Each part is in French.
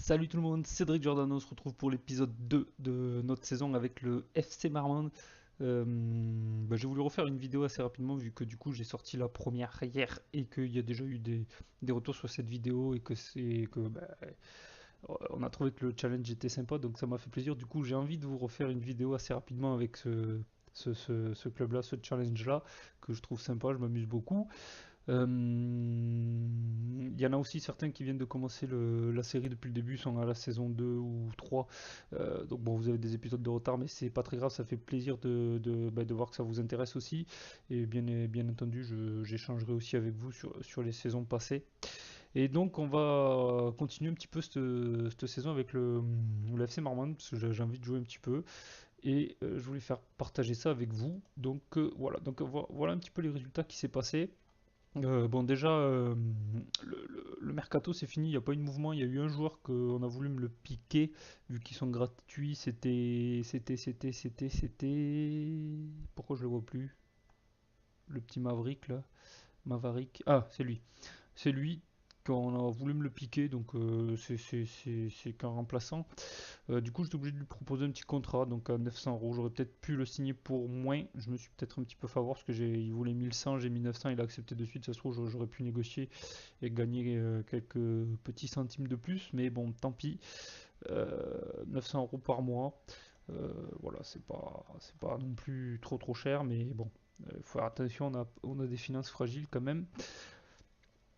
Salut tout le monde, Cédric Giordano, on se retrouve pour l'épisode 2 de notre saison avec le FC Marmande. J'ai voulu refaire une vidéo assez rapidement vu que du coup j'ai sorti la première hier et qu'il y a déjà eu des retours sur cette vidéo et on a trouvé que le challenge était sympa, donc ça m'a fait plaisir. Du coup j'ai envie de vous refaire une vidéo assez rapidement avec ce club-là, ce challenge-là, que je trouve sympa, je m'amuse beaucoup. Il y en a aussi certains qui viennent de commencer la série depuis le début, sont à la saison 2 ou 3. Donc bon, vous avez des épisodes de retard, mais c'est pas très grave, ça fait plaisir de voir que ça vous intéresse aussi. Et bien entendu, j'échangerai aussi avec vous sur les saisons passées. Et donc on va continuer un petit peu cette saison avec le FC Marmande, parce que j'ai envie de jouer un petit peu. Et je voulais faire partager ça avec vous. Donc voilà, voilà un petit peu les résultats qui s'est passé. Bon, déjà, le mercato c'est fini, il n'y a pas eu de mouvement. Il y a eu un joueur qu'on a voulu me le piquer, vu qu'ils sont gratuits. C'était. Pourquoi je le vois plus? Le petit Maverick là. Maverick. Ah, c'est lui. C'est lui qu'on a voulu me le piquer, donc c'est qu'un remplaçant. Du coup, j'étais obligé de lui proposer un petit contrat, donc à 900 euros. J'aurais peut-être pu le signer pour moins. Je me suis peut-être un petit peu fait avoir parce que il voulait 1100, j'ai mis 900, il a accepté de suite. Ça se trouve, j'aurais pu négocier et gagner quelques petits centimes de plus, mais bon, tant pis. 900 euros par mois, voilà, c'est pas non plus trop cher, mais bon, il faut faire attention, on a des finances fragiles quand même.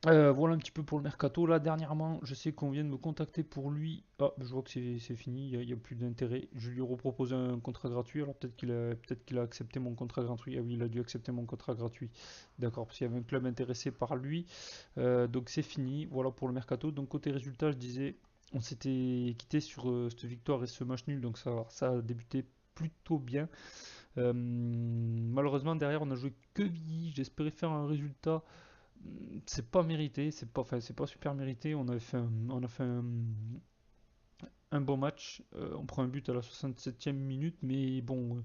Voilà un petit peu pour le mercato. Là, dernièrement, je sais qu'on vient de me contacter pour lui. Ah, je vois que c'est fini, il y a plus d'intérêt. Je lui ai reproposé un contrat gratuit. Alors peut-être qu'il a accepté mon contrat gratuit. Ah oui, il a dû accepter mon contrat gratuit. D'accord, parce qu'il y avait un club intéressé par lui. Donc c'est fini. Voilà pour le mercato. Donc côté résultat, je disais, on s'était quitté sur cette victoire et ce match nul. Donc ça a débuté plutôt bien. Malheureusement, derrière, on a joué que Villy. J'espérais faire un résultat. C'est pas mérité, c'est pas super mérité. On a fait un bon match. On prend un but à la 67e minute, mais bon,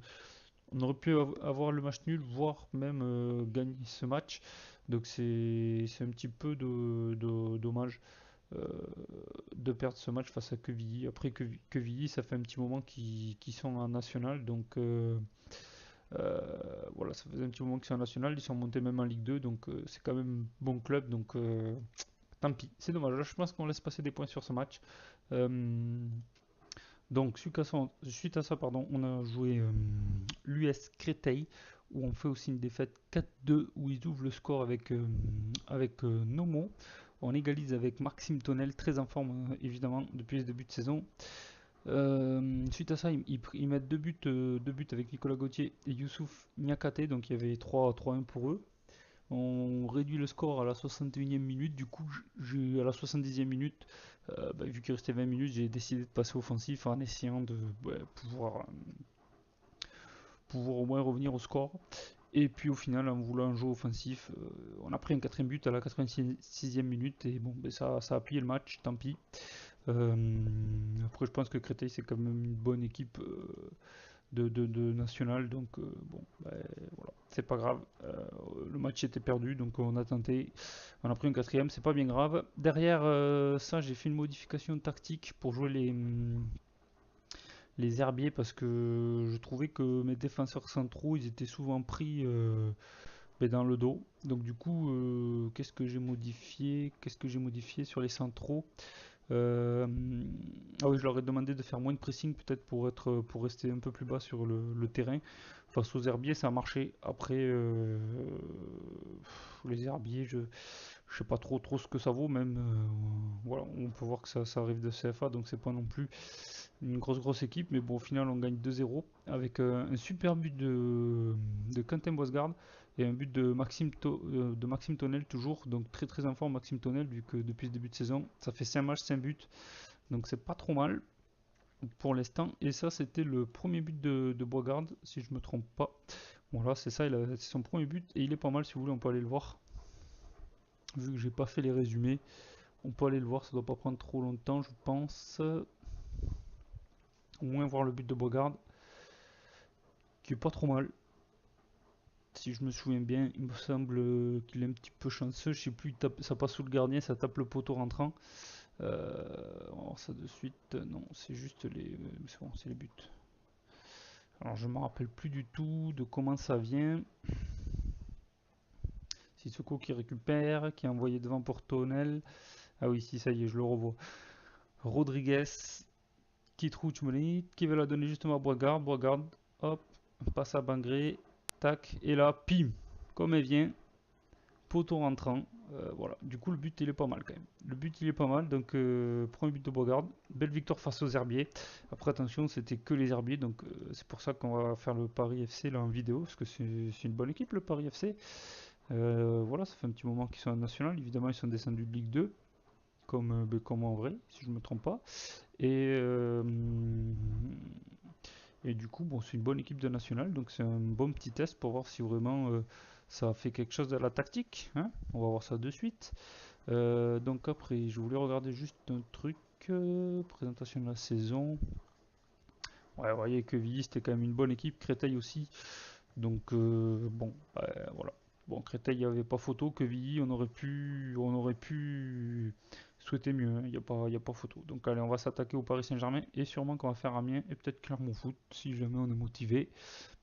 on aurait pu avoir le match nul, voire même gagner ce match. Donc c'est un petit peu dommage euh, de perdre ce match face à Quevilly. Après Quevilly, ça fait un petit moment qu'ils sont en national, donc euh, voilà, ça faisait un petit moment qu'ils sont en national. Ils sont montés même en Ligue 2, donc c'est quand même un bon club. Donc tant pis, c'est dommage. Là, je pense qu'on laisse passer des points sur ce match. Euh, donc, suite à ça, pardon, on a joué l'US Créteil, où on fait aussi une défaite 4-2, où ils ouvrent le score avec Nomo. On égalise avec Maxime Tonnel, très en forme évidemment depuis le début de saison. Suite à ça, ils mettent deux buts avec Nicolas Gauthier et Youssouf Niakate, donc il y avait 3-1 pour eux. On réduit le score à la 61e minute. Du coup, à la 70e minute, vu qu'il restait 20 minutes, j'ai décidé de passer offensif en essayant de pouvoir au moins revenir au score. Et puis au final, en voulant jouer offensif, on a pris un quatrième but à la 86e minute. Et bon, ça a plié le match, tant pis. Euh, Après, je pense que Créteil, c'est quand même une bonne équipe de national. Donc, voilà, c'est pas grave. Le match était perdu, donc on a tenté. On a pris un quatrième, c'est pas bien grave. Derrière ça, j'ai fait une modification tactique pour jouer les herbiers parce que je trouvais que mes défenseurs centraux, ils étaient souvent pris dans le dos. Donc, du coup, qu'est-ce que j'ai modifié? Qu'est-ce que j'ai modifié sur les centraux? Euh, ah oui, je leur ai demandé de faire moins de pressing peut-être pour rester un peu plus bas sur le terrain. Face aux herbiers, ça a marché. Après, les herbiers, je sais pas trop ce que ça vaut. Même, voilà, on peut voir que ça arrive de CFA, donc c'est pas non plus une grosse équipe. Mais bon, au final, on gagne 2-0 avec un super but de Quentin Boisgarde et un but de Maxime Tonnel toujours. Donc très en forme Maxime Tonnel, vu que depuis le début de saison, ça fait 5 matchs, 5 buts. Donc c'est pas trop mal pour l'instant. Et ça, c'était le premier but de Boisgarde, si je me trompe pas. Voilà, c'est ça, c'est son premier but. Et il est pas mal, si vous voulez, on peut aller le voir. Vu que j'ai pas fait les résumés, on peut aller le voir, ça doit pas prendre trop longtemps, je pense. Au moins voir le but de Boisgarde, qui est pas trop mal. Si je me souviens bien, il me semble qu'il est un petit peu chanceux. Je sais plus, ça passe sous le gardien, ça tape le poteau rentrant. Euh, voir ça de suite. Non, c'est juste les... c'est bon, c'est les buts. Alors je me rappelle plus du tout de comment ça vient. Sissoko qui récupère, qui est envoyé devant pour Tonel. Ah oui, si, ça y est, je le revois. Rodriguez qui trouve Tchouameni, qui veut la donner justement à Boisgard. Boisgard, hop, passe à Bangré, tac, et là, pim, comme elle vient, poteau rentrant. Voilà, du coup, le but il est pas mal quand même. Le but il est pas mal, donc premier but de Boisgard. Belle victoire face aux Herbiers. Après, attention, c'était que les Herbiers, donc c'est pour ça qu'on va faire le Paris FC là en vidéo, parce que c'est une bonne équipe le Paris FC. Voilà, ça fait un petit moment qu'ils sont en national. Évidemment, ils sont descendus de Ligue 2, comme moi en vrai, si je ne me trompe pas. Et du coup, bon, c'est une bonne équipe de national, donc c'est un bon petit test pour voir si vraiment ça fait quelque chose de la tactique, hein. On va voir ça de suite. Donc après, je voulais regarder juste un truc, présentation de la saison. Ouais, vous voyez que Villy, c'était quand même une bonne équipe, Créteil aussi. Donc bon, voilà. Bon, Créteil, il n'y avait pas photo. Quevilly, on aurait pu souhaiter mieux, hein. Il y a pas photo. Donc allez, on va s'attaquer au Paris Saint-Germain et sûrement qu'on va faire Amiens et peut-être Clermont Foot si jamais on est motivé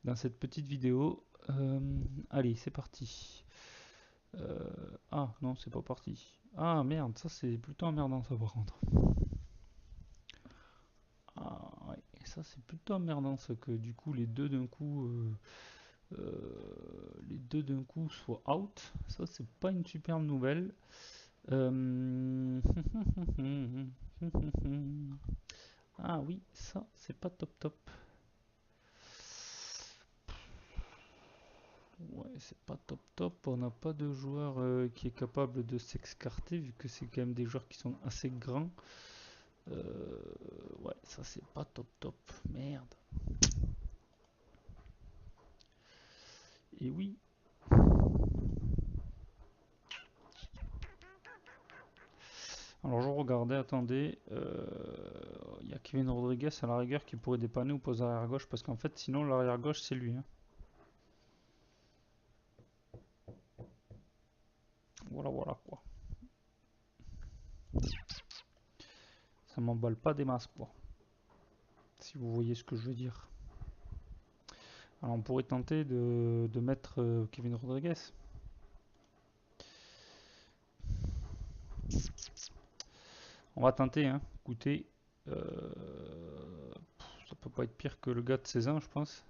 dans cette petite vidéo. Allez, c'est parti. Ah non, c'est pas parti. Ah merde, ça c'est plutôt emmerdant ça par contre. Ah ouais, ça c'est plutôt emmerdant ça que du coup les deux d'un coup soient out. Ça, c'est pas une superbe nouvelle. Euh, Ah oui, ça, c'est pas top top. Ouais, c'est pas top top. On n'a pas de joueur qui est capable de s'excarter, vu que c'est quand même des joueurs qui sont assez grands. Ouais, ça, c'est pas top top. Merde. Et oui. Alors je regardais, attendez, il y a Kevin Rodriguez à la rigueur qui pourrait dépanner au poste arrière gauche parce qu'en fait sinon l'arrière gauche c'est lui, hein. Voilà voilà quoi. Ça m'emballe pas des masses quoi. Si vous voyez ce que je veux dire. Alors on pourrait tenter de mettre Kevin Rodriguez. On va tenter, hein. Écoutez, ça peut pas être pire que le gars de 16 ans je pense.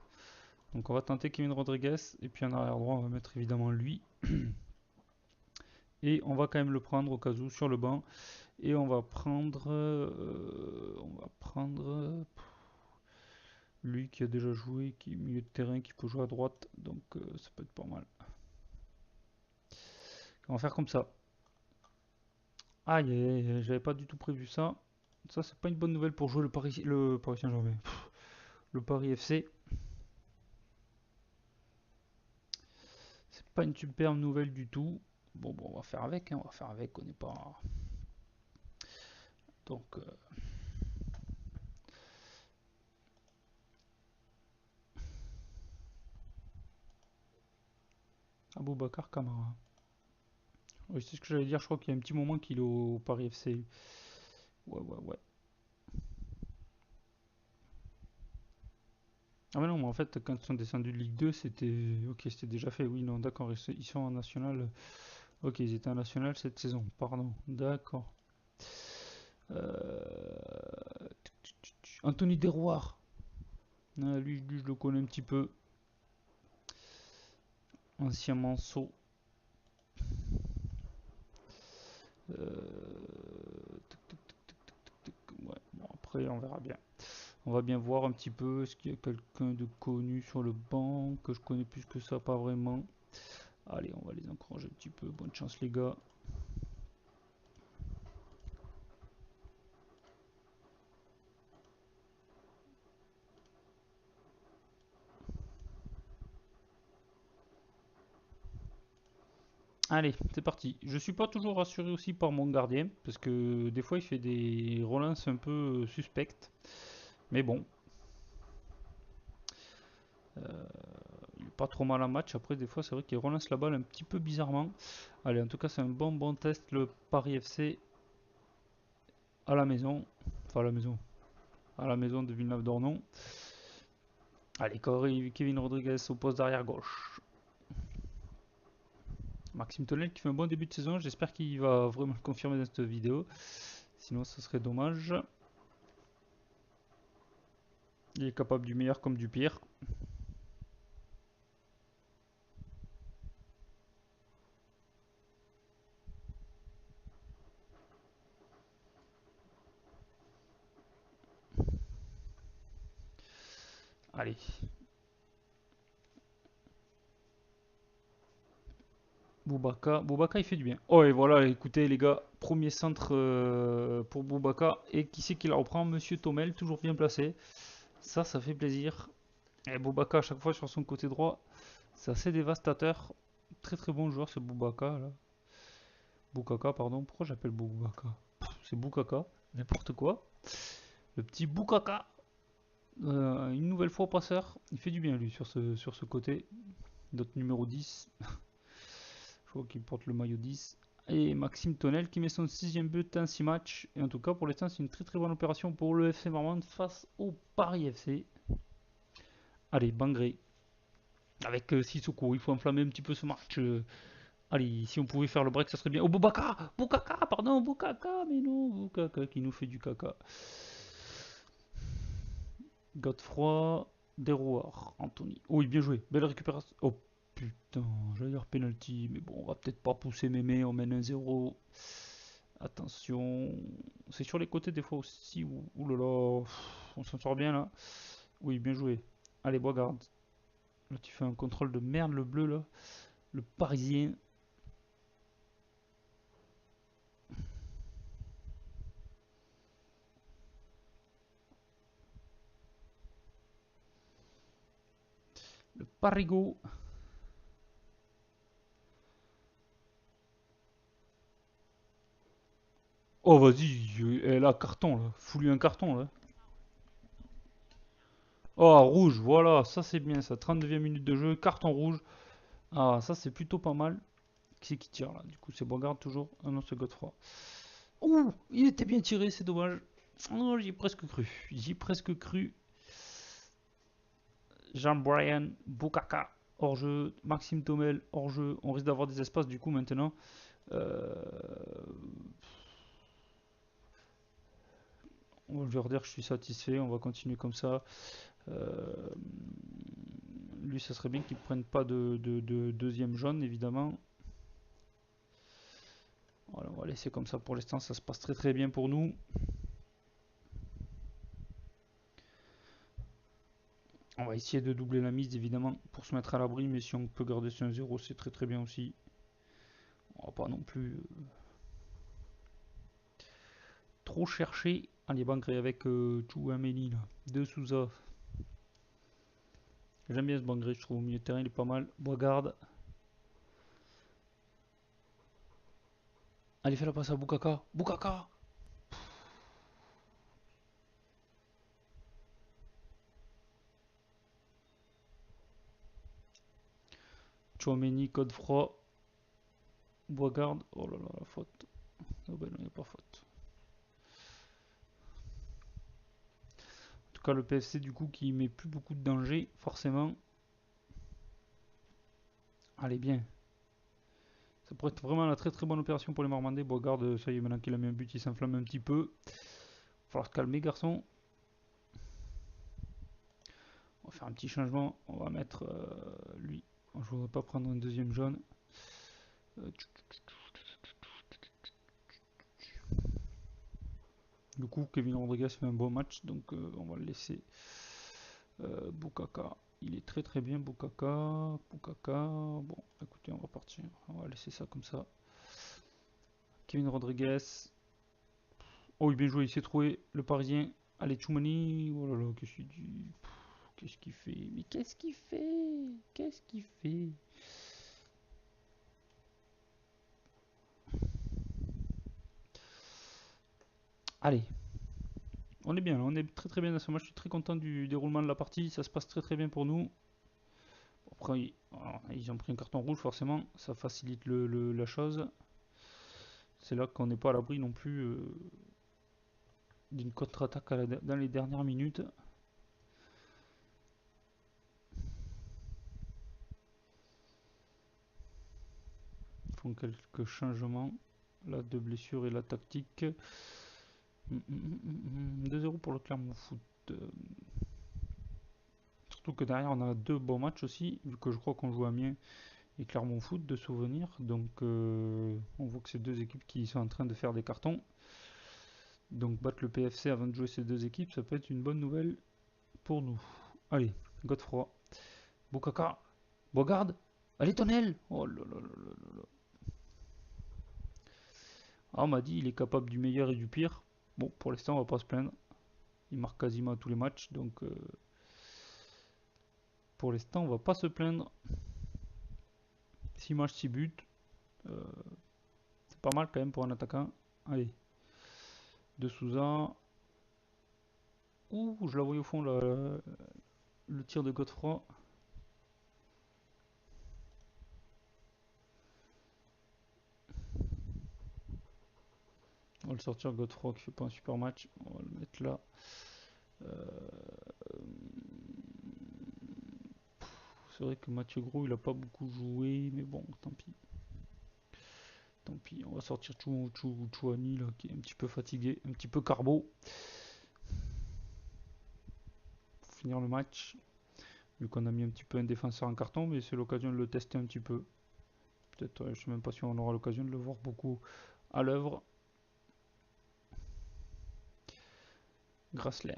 Donc on va tenter Kevin Rodriguez et puis en arrière droit on va mettre évidemment lui. Et on va quand même le prendre au cas où sur le banc. Et on va prendre lui qui a déjà joué, qui est milieu de terrain, qui peut jouer à droite, donc ça peut être pas mal. On va faire comme ça. Aïe, aïe, aïe, j'avais pas du tout prévu ça. Ça, c'est pas une bonne nouvelle pour jouer le Paris Saint-Germain. Le Paris FC. C'est pas une superbe nouvelle du tout. Bon, on va faire avec, hein, on va faire avec, on n'est pas. Donc, Aboubacar Kamara. Oui, c'est ce que j'allais dire, je crois qu'il y a un petit moment qu'il est au Paris FC. Ouais, ouais, ouais. Ah mais non, mais en fait, quand ils sont descendus de Ligue 2, c'était... Ok, c'était déjà fait, oui, non, d'accord, ils sont en National... Ok, ils étaient en National cette saison, pardon, d'accord. Anthony Derouard. Ah, lui, je le connais un petit peu. Ancien Manceau. Ouais, bon, après, on verra bien. On va bien voir un petit peu, est-ce qu'il y a quelqu'un de connu sur le banc, que je connais plus que ça, pas vraiment. Allez, on va les encourager un petit peu, bonne chance les gars. Allez, c'est parti. Je suis pas toujours rassuré aussi par mon gardien, parce que des fois il fait des relances un peu suspectes. Mais bon, il est pas trop mal en match. Après, des fois, c'est vrai qu'il relance la balle un petit peu bizarrement. Allez, en tout cas, c'est un bon test, le Paris FC à la maison. Enfin, à la maison. À la maison de Villeneuve-d'Ornon. Allez, Kevin Rodriguez au poste d'arrière gauche. Maxime Tonnel qui fait un bon début de saison. J'espère qu'il va vraiment le confirmer dans cette vidéo. Sinon, ce serait dommage. Il est capable du meilleur comme du pire. Allez. Boubaka. Boubaka, il fait du bien. Oh, et voilà, écoutez, les gars. Premier centre pour Boubaka. Et qui c'est qui la reprend? Monsieur Tomel, toujours bien placé. Ça fait plaisir. Et Boubaka, à chaque fois sur son côté droit, c'est assez dévastateur. Très très bon joueur, ce Boubaka là. Boukaka, pardon. Pourquoi j'appelle Boubaka? C'est Boukaka, n'importe quoi. Le petit Boukaka. Une nouvelle fois passeur. Il fait du bien lui sur ce côté. Notre numéro 10. Je crois qu'il porte le maillot 10. Et Maxime Tonnel qui met son 6ème but en 6 matchs. Et en tout cas, pour l'instant, c'est une très très bonne opération pour le FC Marmande face au Paris FC. Allez, Bangré. Avec Sissoko, il faut enflammer un petit peu ce match. Allez, si on pouvait faire le break, ça serait bien. Oh, Boubaka! Boukaka, pardon, Boukaka, mais non, Boukaka qui nous fait du caca. Godefroy, Derouard, Anthony. Oui, bien joué, belle récupération. Oh putain, j'allais dire penalty, mais bon, on va peut-être pas pousser Mémé, on mène 1-0. Attention, c'est sur les côtés des fois aussi. Ouh là là, on s'en sort bien là. Oui, bien joué. Allez, Boisgarde. Là, tu fais un contrôle de merde, le bleu là. Le parisien. Le parigo. Oh, vas-y, elle a carton là. Fous-lui un carton là. Oh, rouge, voilà, ça c'est bien ça. 32e minute de jeu, carton rouge. Ah, ça c'est plutôt pas mal. Qui c'est qui tire là? Du coup, c'est Boisgarde toujours. Ah non, c'est Godefroy. Ouh, il était bien tiré, c'est dommage. Oh, j'y ai presque cru. J'y ai presque cru. Jean-Brian Bukaka hors jeu. Maxime Tomel hors jeu. On risque d'avoir des espaces du coup maintenant. Euh, On va leur dire que je suis satisfait. On va continuer comme ça. Euh, Lui, ça serait bien qu'il ne prenne pas de deuxième jaune, évidemment. Voilà, on va laisser comme ça pour l'instant. Ça se passe très très bien pour nous. On va essayer de doubler la mise, évidemment, pour se mettre à l'abri. Mais si on peut garder ce 1-0, c'est très très bien aussi. On va pas non plus trop chercher. Allez, Bangré avec Chouameni, là. De Souza. J'aime bien ce Bangré, je trouve. Au milieu de terrain, il est pas mal. Boisgarde. Allez, fais la passe à Boukaka. Boukaka! Chouameni, code froid. Boisgarde. Oh là là, la faute. Oh ben non, il n'y a pas faute. En tout cas, le PFC, du coup, qui met plus beaucoup de danger, forcément. Allez, bien. Ça pourrait être vraiment la très très bonne opération pour les Marmandais. Boisgarde, ça y est, maintenant qu'il a mis un but, il s'enflamme un petit peu. Il va falloir se calmer, garçon. On va faire un petit changement. On va mettre lui. Je ne voudrais pas prendre un deuxième jaune. Du coup, Kevin Rodriguez fait un bon match, donc on va le laisser. Boukaka, il est très très bien, Boukaka. Boukaka, bon, écoutez, on va partir. On va laisser ça comme ça. Kevin Rodriguez. Oh, il est bien joué, il s'est trouvé, le Parisien. Allez, Choumani. Oh là là, qu'est-ce qu'il dit? Qu'est-ce qu'il fait? Mais qu'est-ce qu'il fait? Qu'est-ce qu'il fait? Allez, on est bien, on est très très bien dans ce match. Je suis très content du déroulement de la partie. Ça se passe très très bien pour nous. Après, ils ont pris un carton rouge, forcément. Ça facilite la chose. C'est là qu'on n'est pas à l'abri non plus. d'une contre-attaque dans les dernières minutes. Ils font quelques changements. Là, de blessure et la tactique. 2-0 pour le Clermont Foot. Surtout que derrière, on a deux bons matchs aussi, vu que je crois qu'on joue à Amiens et Clermont Foot de souvenirs. Donc, on voit que c'est deux équipes qui sont en train de faire des cartons. Donc, battre le PFC avant de jouer ces deux équipes, ça peut être une bonne nouvelle pour nous. Allez, Godefroy, Boukaka, Bogarde, allez Tonnel. Oh là là là là là. Ah, on m'a dit il est capable du meilleur et du pire. Bon, pour l'instant, on va pas se plaindre. Il marque quasiment à tous les matchs, donc pour l'instant, on va pas se plaindre. 6 matchs, 6 buts. Euh, c'est pas mal quand même pour un attaquant. Allez, de Souza. Ouh, je la voyais au fond, le tir de Godefroy. On va le sortir Godefroy qui fait pas un super match. On va le mettre là. C'est vrai que Mathieu Gros il a pas beaucoup joué, mais bon, tant pis. Tant pis, on va sortir Chouani là, qui est un petit peu fatigué, un petit peu carbo. Pour finir le match. Vu qu'on a mis un petit peu un défenseur en carton, mais c'est l'occasion de le tester un petit peu. Peut-être, je sais même pas si on aura l'occasion de le voir beaucoup à l'œuvre. Grassler.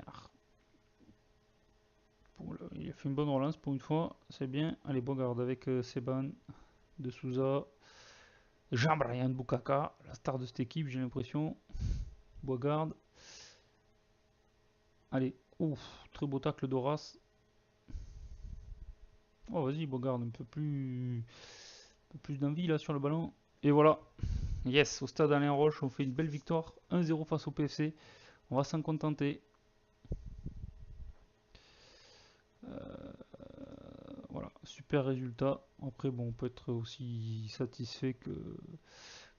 Bon, là, il a fait une bonne relance pour une fois, c'est bien. Allez, Bogard avec Seban, De Souza, Jean-Brian Boukaka, la star de cette équipe, j'ai l'impression. Bogard. Allez, ouf, très beau tacle d'Horace. Oh, vas-y, Bogard, un peu plus d'envie là sur le ballon. Et voilà, yes, au stade Alain Roche, on fait une belle victoire, 1-0 face au PFC. On va s'en contenter. Voilà, super résultat. Après, bon, on peut être aussi satisfait que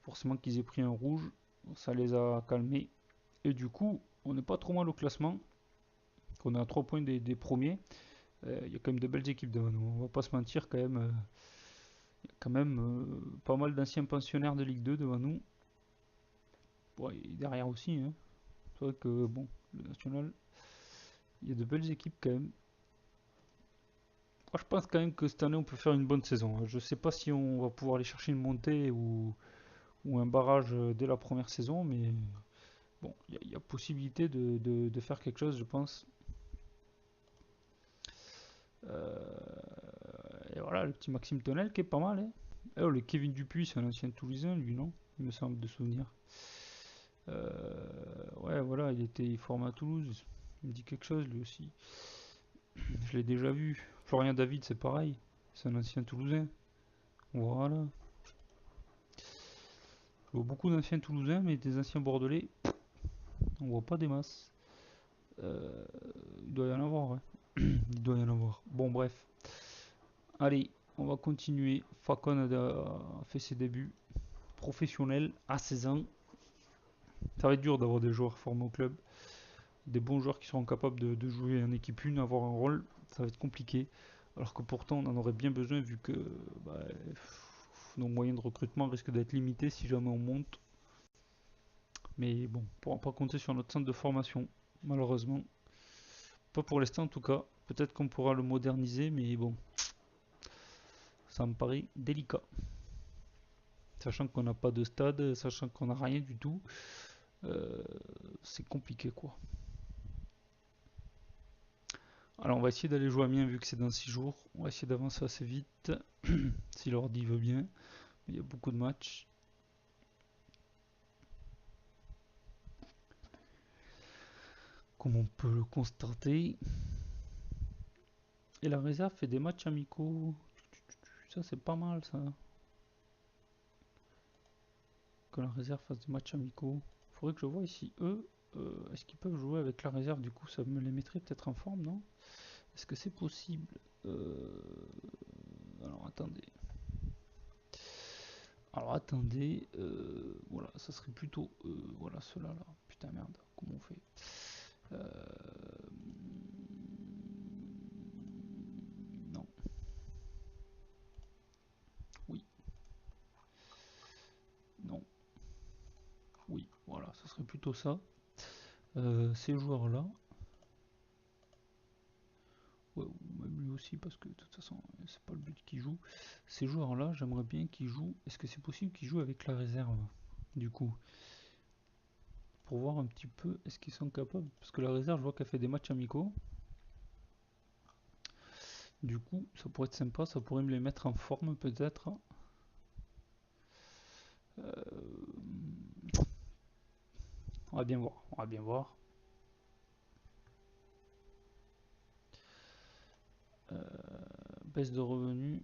forcément qu'ils aient pris un rouge. Ça les a calmés. Et du coup, on n'est pas trop mal au classement. On est à 3 points des premiers. Il y a quand même de belles équipes devant nous. On va pas se mentir quand même. Il y a quand même pas mal d'anciens pensionnaires de Ligue 2 devant nous. Bon, et derrière aussi. Hein. C'est vrai que bon, le national, il y a de belles équipes quand même. Moi, je pense quand même que cette année on peut faire une bonne saison. Je sais pas si on va pouvoir aller chercher une montée ou un barrage dès la première saison, mais bon, il y a possibilité de faire quelque chose, je pense. Et voilà, le petit Maxime Tonnel qui est pas mal. Hein. Oh, le Kevin Dupuis, c'est un ancien Toulousain, lui, non? Il me semble de souvenir. Ouais, voilà, il était formé à Toulouse. Il me dit quelque chose, lui aussi. Je l'ai déjà vu. Florian David, c'est pareil. C'est un ancien Toulousain. Voilà. Je vois beaucoup d'anciens Toulousains, mais des anciens Bordelais, on voit pas des masses. Euh, il doit y en avoir, ouais. Il doit y en avoir. Bon, bref. Allez, on va continuer. Facon a fait ses débuts professionnels à 16 ans. Ça va être dur d'avoir des joueurs formés au club. Des bons joueurs qui seront capables de jouer en équipe 1, avoir un rôle. Ça va être compliqué. Alors que pourtant, on en aurait bien besoin vu que bah, nos moyens de recrutement risquent d'être limités si jamais on monte. Mais bon, on ne pourra pas compter sur notre centre de formation, malheureusement. Pas pour l'instant en tout cas. Peut-être qu'on pourra le moderniser, mais bon, ça me paraît délicat. Sachant qu'on n'a pas de stade, sachant qu'on n'a rien du tout, euh, c'est compliqué quoi. Alors on va essayer d'aller jouer à Amiens vu que c'est dans 6 jours. On va essayer d'avancer assez vite, si l'ordi veut bien. Il y a beaucoup de matchs. Comme on peut le constater. Et la réserve fait des matchs amicaux. Ça c'est pas mal ça. Que la réserve fasse des matchs amicaux. Faudrait que je vois ici eux. Est-ce qu'ils peuvent jouer avec la réserve? Du coup, ça me les mettrait peut-être en forme, non? Est-ce que c'est possible? Alors attendez. Alors attendez. Voilà, ça serait plutôt. Voilà, cela là. Putain, merde. comment on fait? Non. Oui. Non. Oui. Voilà, ça serait plutôt ça. Ces joueurs-là. Ouais, ou même lui aussi, parce que de toute façon, c'est pas le but qu'il joue. Ces joueurs-là, j'aimerais bien qu'ils jouent. Est-ce que c'est possible qu'ils jouent avec la réserve? Du coup, pour voir un petit peu, est-ce qu'ils sont capables? Parce que la réserve, je vois qu'elle fait des matchs amicaux. Du coup, ça pourrait être sympa, ça pourrait me les mettre en forme peut-être. On va bien voir, on va bien voir. Baisse de revenus.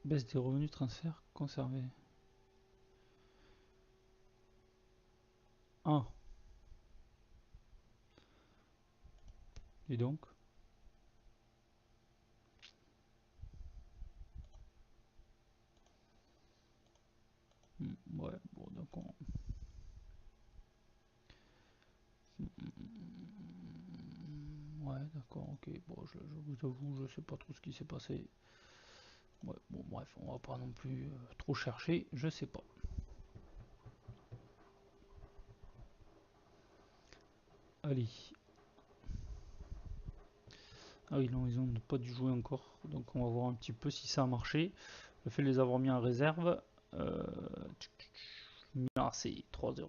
Baisse des revenus transferts conservés. Ah, et donc ouais, bon, d'accord. Ouais, d'accord, ok. Bon, je vous avoue, je sais pas trop ce qui s'est passé. Ouais, bon, bref, on va pas non plus trop chercher, je sais pas. Allez. Ah oui, non, ils ont pas dû jouer encore, donc on va voir un petit peu si ça a marché. Le fait de les avoir mis en réserve, euh, c'est 3-0.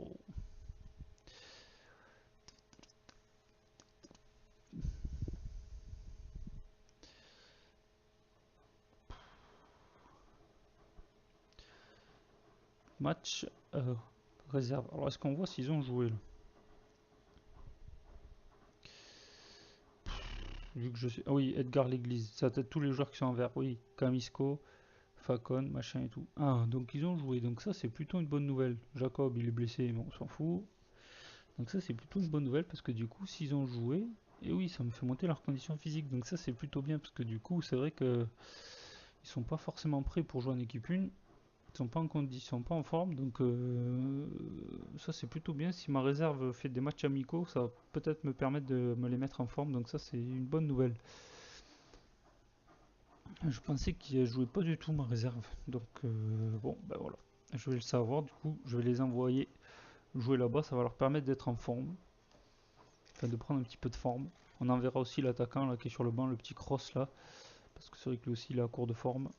Match réserve. Alors est-ce qu'on voit s'ils ont joué là? Vu que je sais. Ah oui, Edgar L'église. Ça peut-être tous les joueurs qui sont en vert. Oui, Camisco, Facon, machin et tout. Ah, donc ils ont joué. Donc ça, c'est plutôt une bonne nouvelle. Jacob, il est blessé, mais on s'en fout. Donc ça, c'est plutôt une bonne nouvelle parce que du coup, s'ils ont joué, et oui, ça me fait monter leur condition physique. Donc ça, c'est plutôt bien parce que du coup, c'est vrai que ils sont pas forcément prêts pour jouer en équipe 1. Ils sont pas en condition, pas en forme. Donc ça, c'est plutôt bien. Si ma réserve fait des matchs amicaux, ça va peut-être me permettre de me les mettre en forme. Donc ça, c'est une bonne nouvelle. Je pensais qu'il jouait pas du tout ma réserve. Donc bon, ben voilà. Je vais le savoir. Du coup, je vais les envoyer jouer là-bas. Ça va leur permettre d'être en forme. Enfin, de prendre un petit peu de forme. On enverra aussi l'attaquant là qui est sur le banc, le petit cross là. Parce que c'est vrai que lui aussi il est à court de forme.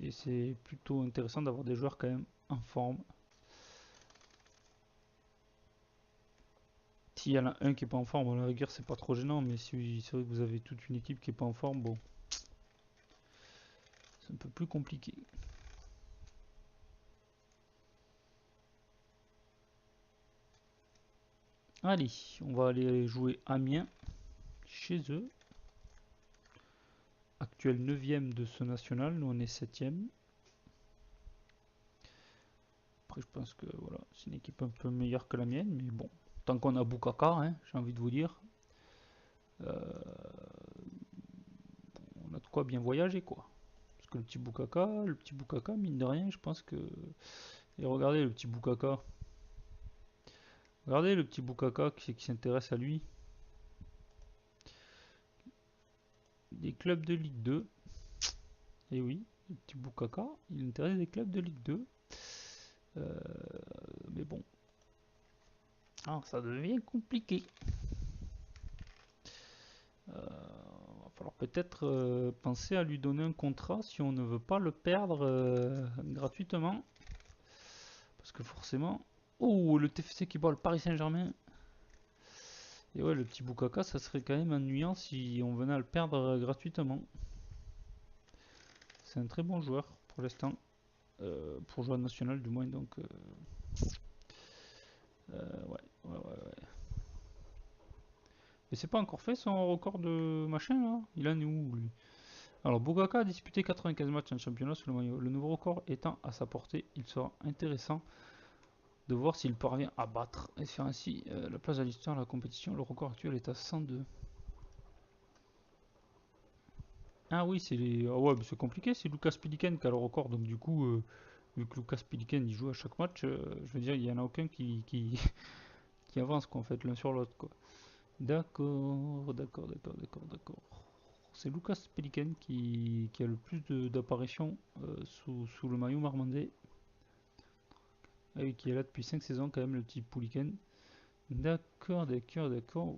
Et c'est plutôt intéressant d'avoir des joueurs quand même en forme. S'il y en a un qui est pas en forme, à la rigueur c'est pas trop gênant. Mais si c'est vrai que vous avez toute une équipe qui est pas en forme, bon, c'est un peu plus compliqué. Allez, on va aller jouer Amiens chez eux. Actuel 9ème de ce national, nous on est 7ème. Après je pense que voilà, c'est une équipe un peu meilleure que la mienne, mais bon, tant qu'on a Boukaka, hein, j'ai envie de vous dire, on a de quoi bien voyager quoi. Parce que le petit Boukaka, mine de rien, je pense que... Et regardez le petit Boukaka. Regardez le petit Boukaka qui s'intéresse à lui. Des clubs de Ligue 2. Et oui, le petit Boukaka, il intéresse des clubs de Ligue 2. Euh, mais bon. Alors ça devient compliqué. Va falloir peut-être penser à lui donner un contrat si on ne veut pas le perdre gratuitement. Parce que forcément... Oh, le TFC qui bat le Paris Saint-Germain. Et ouais, le petit Boukaka, ça serait quand même ennuyant si on venait à le perdre gratuitement. C'est un très bon joueur pour l'instant. Pour jouer à national du moins, donc... ouais. Et c'est pas encore fait son record de machin là? Il en est où lui? Alors Boukaka a disputé 95 matchs en championnat sous le maillot. Le nouveau record étant à sa portée, il sera intéressant de voir s'il parvient à battre et faire ainsi la place à l'histoire de la compétition. Le record actuel est à 102. Ah oui, c'est les... Ah ouais, c'est compliqué, c'est Lucas Piliken qui a le record, donc du coup, vu que Lucas Piliken il joue à chaque match, je veux dire, il n'y en a aucun qui avance quoi, en fait, l'un sur l'autre, quoi. D'accord, d'accord, d'accord, d'accord, d'accord. C'est Lucas Pelican qui a le plus d'apparitions sous le maillot marmandais. Ah oui, qui est là depuis 5 saisons quand même, le petit Pouliken. D'accord, d'accord, d'accord.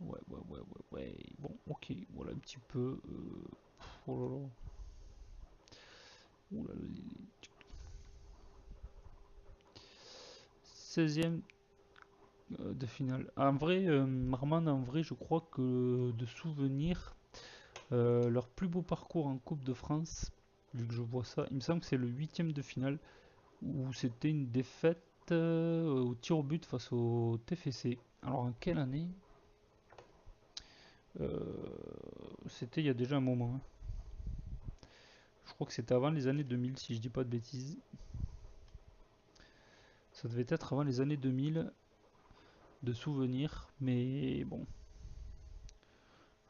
Ouais, ouais, ouais, ouais, ouais. Bon, ok, voilà un petit peu. Oh là là. Oh là là. 16e de finale. En vrai, Marmande, en vrai, je crois que de souvenir, leur plus beau parcours en Coupe de France, vu que je vois ça, il me semble que c'est le 8e de finale, où c'était une défaite au tir au but face au TFC. Alors en quelle année? Euh, C'était il y a déjà un moment, hein. Je crois que c'était avant les années 2000, si je dis pas de bêtises. Ça devait être avant les années 2000 de souvenirs, mais bon,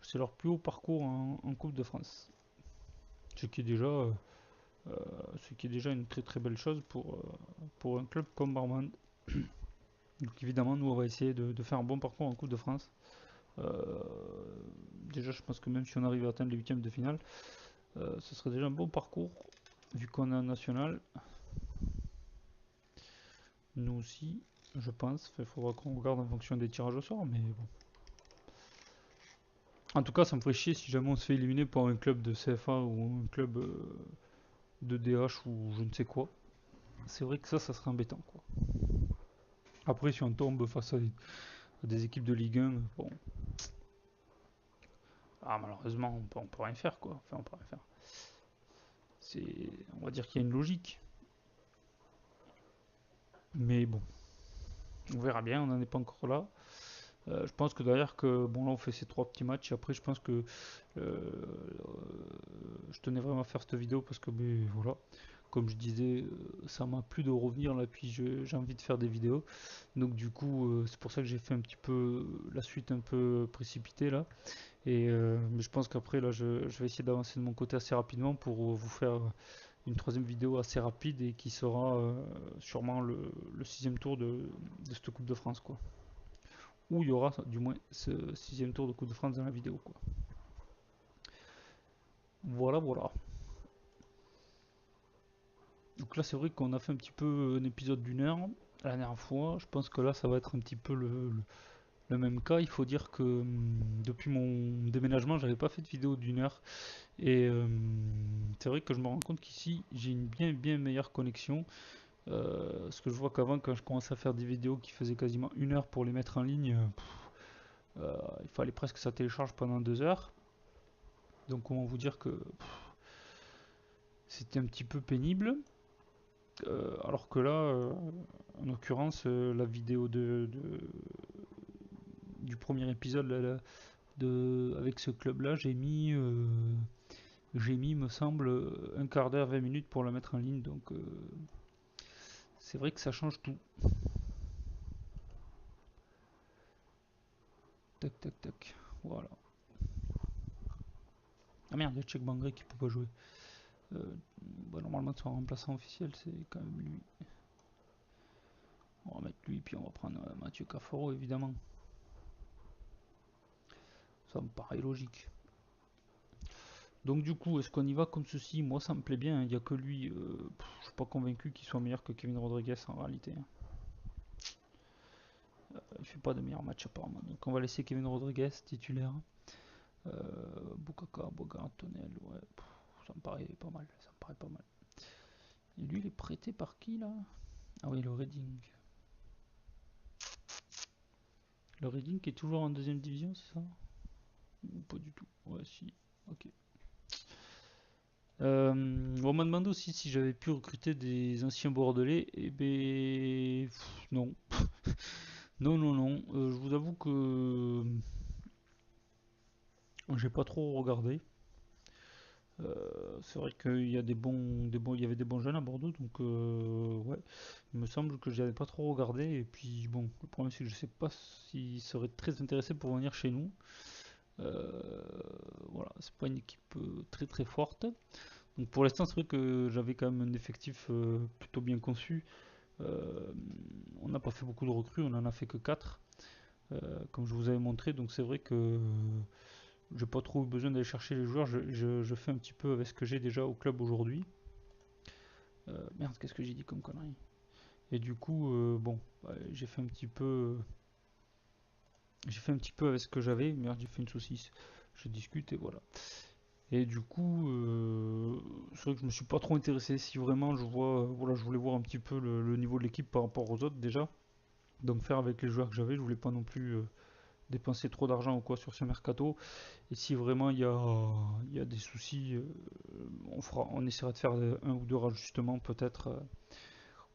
c'est leur plus haut parcours en Coupe de France. Ce qui est déjà, ce qui est déjà une très très belle chose pour un club comme Marmande. Donc évidemment, nous on va essayer de faire un bon parcours en Coupe de France. Euh, Déjà, je pense que même si on arrive à atteindre les huitièmes de finale, ce serait déjà un bon parcours, vu qu'on est en national. Nous aussi, je pense. Il faudra qu'on regarde en fonction des tirages au sort, mais bon. En tout cas, ça me ferait chier si jamais on se fait éliminer par un club de CFA ou un club de DH ou je ne sais quoi. C'est vrai que ça serait embêtant, quoi. Après, si on tombe face à des équipes de Ligue 1, bon. Ah, malheureusement, on peut rien faire, quoi. Enfin, on peut rien faire. On va dire qu'il y a une logique. Mais bon, on verra bien, on n'en est pas encore là. Je pense que derrière que bon là on fait ces trois petits matchs et après je pense que je tenais vraiment à faire cette vidéo parce que ben, voilà, comme je disais, ça m'a plu de revenir là puis j'ai envie de faire des vidéos. Donc du coup c'est pour ça que j'ai fait un petit peu la suite un peu précipitée là. Et mais je pense qu'après là je vais essayer d'avancer de mon côté assez rapidement pour vous faire une troisième vidéo assez rapide et qui sera sûrement le sixième tour de cette Coupe de France quoi. Où il y aura du moins ce sixième tour de Coupe de France dans la vidéo quoi. Voilà voilà. Donc là c'est vrai qu'on a fait un petit peu un épisode d'une heure la dernière fois. Je pense que là ça va être un petit peu le même cas. Il faut dire que depuis mon déménagement j'avais pas fait de vidéo d'une heure. Et c'est vrai que je me rends compte qu'ici j'ai une bien meilleure connexion. Parce que je vois qu'avant, quand je commençais à faire des vidéos qui faisaient quasiment une heure pour les mettre en ligne, il fallait presque que ça télécharge pendant 2 heures. Donc comment vous dire que c'était un petit peu pénible. Alors que là, en l'occurrence, la vidéo du premier épisode avec ce club-là, j'ai mis, me semble, un quart d'heure, 20 minutes pour la mettre en ligne. Donc c'est vrai que ça change tout. Tac, tac, tac. Voilà. Ah merde, il y a Check Bangré qui peut pas jouer. Bah, normalement, son remplaçant officiel, c'est quand même lui. On va mettre lui, puis on va prendre Mathieu Cafaro, évidemment. Ça me paraît logique. Donc, du coup, est-ce qu'on y va comme ceci? Moi, ça me plaît bien. Il n'y a que lui. Je suis pas convaincu qu'il soit meilleur que Kevin Rodriguez en réalité. Il fait pas de meilleur match apparemment. Donc, on va laisser Kevin Rodriguez titulaire. Bukaka, Boga, Antonel. Ouais, ça me paraît pas mal. Ça me paraît pas mal. Et lui, il est prêté par qui là? Ah oui, le Reading. Le Reading qui est toujours en deuxième division, c'est ça? Ou pas du tout? Ouais, si. Ok. On m'a demandé aussi si j'avais pu recruter des anciens Bordelais. Et ben. Non. Non, non, non. Je vous avoue que j'ai pas trop regardé. C'est vrai qu'il y a il y avait des bons jeunes à Bordeaux, donc ouais. Il me semble que j'avais pas trop regardé. Et puis bon, le problème c'est que je sais pas s'ils seraient très intéressés pour venir chez nous. Voilà, c'est pas une équipe très très forte. Donc pour l'instant, c'est vrai que j'avais quand même un effectif plutôt bien conçu. Euh, on n'a pas fait beaucoup de recrues, on en a fait que 4, comme je vous avais montré. Donc c'est vrai que j'ai pas trop eu besoin d'aller chercher les joueurs. Je fais un petit peu avec ce que j'ai déjà au club aujourd'hui. Merde, qu'est-ce que j'ai dit comme connerie? Et du coup, bon, ouais, j'ai fait un petit peu avec ce que j'avais. Merde, j'ai fait une saucisse. Je discute et voilà. Et du coup, c'est vrai que je me suis pas trop intéressé. Si vraiment je vois, voilà, je voulais voir un petit peu le niveau de l'équipe par rapport aux autres déjà. Donc faire avec les joueurs que j'avais, je voulais pas non plus dépenser trop d'argent ou quoi sur ce mercato. Et si vraiment il y a des soucis, on essaiera de faire un ou deux rajustements peut-être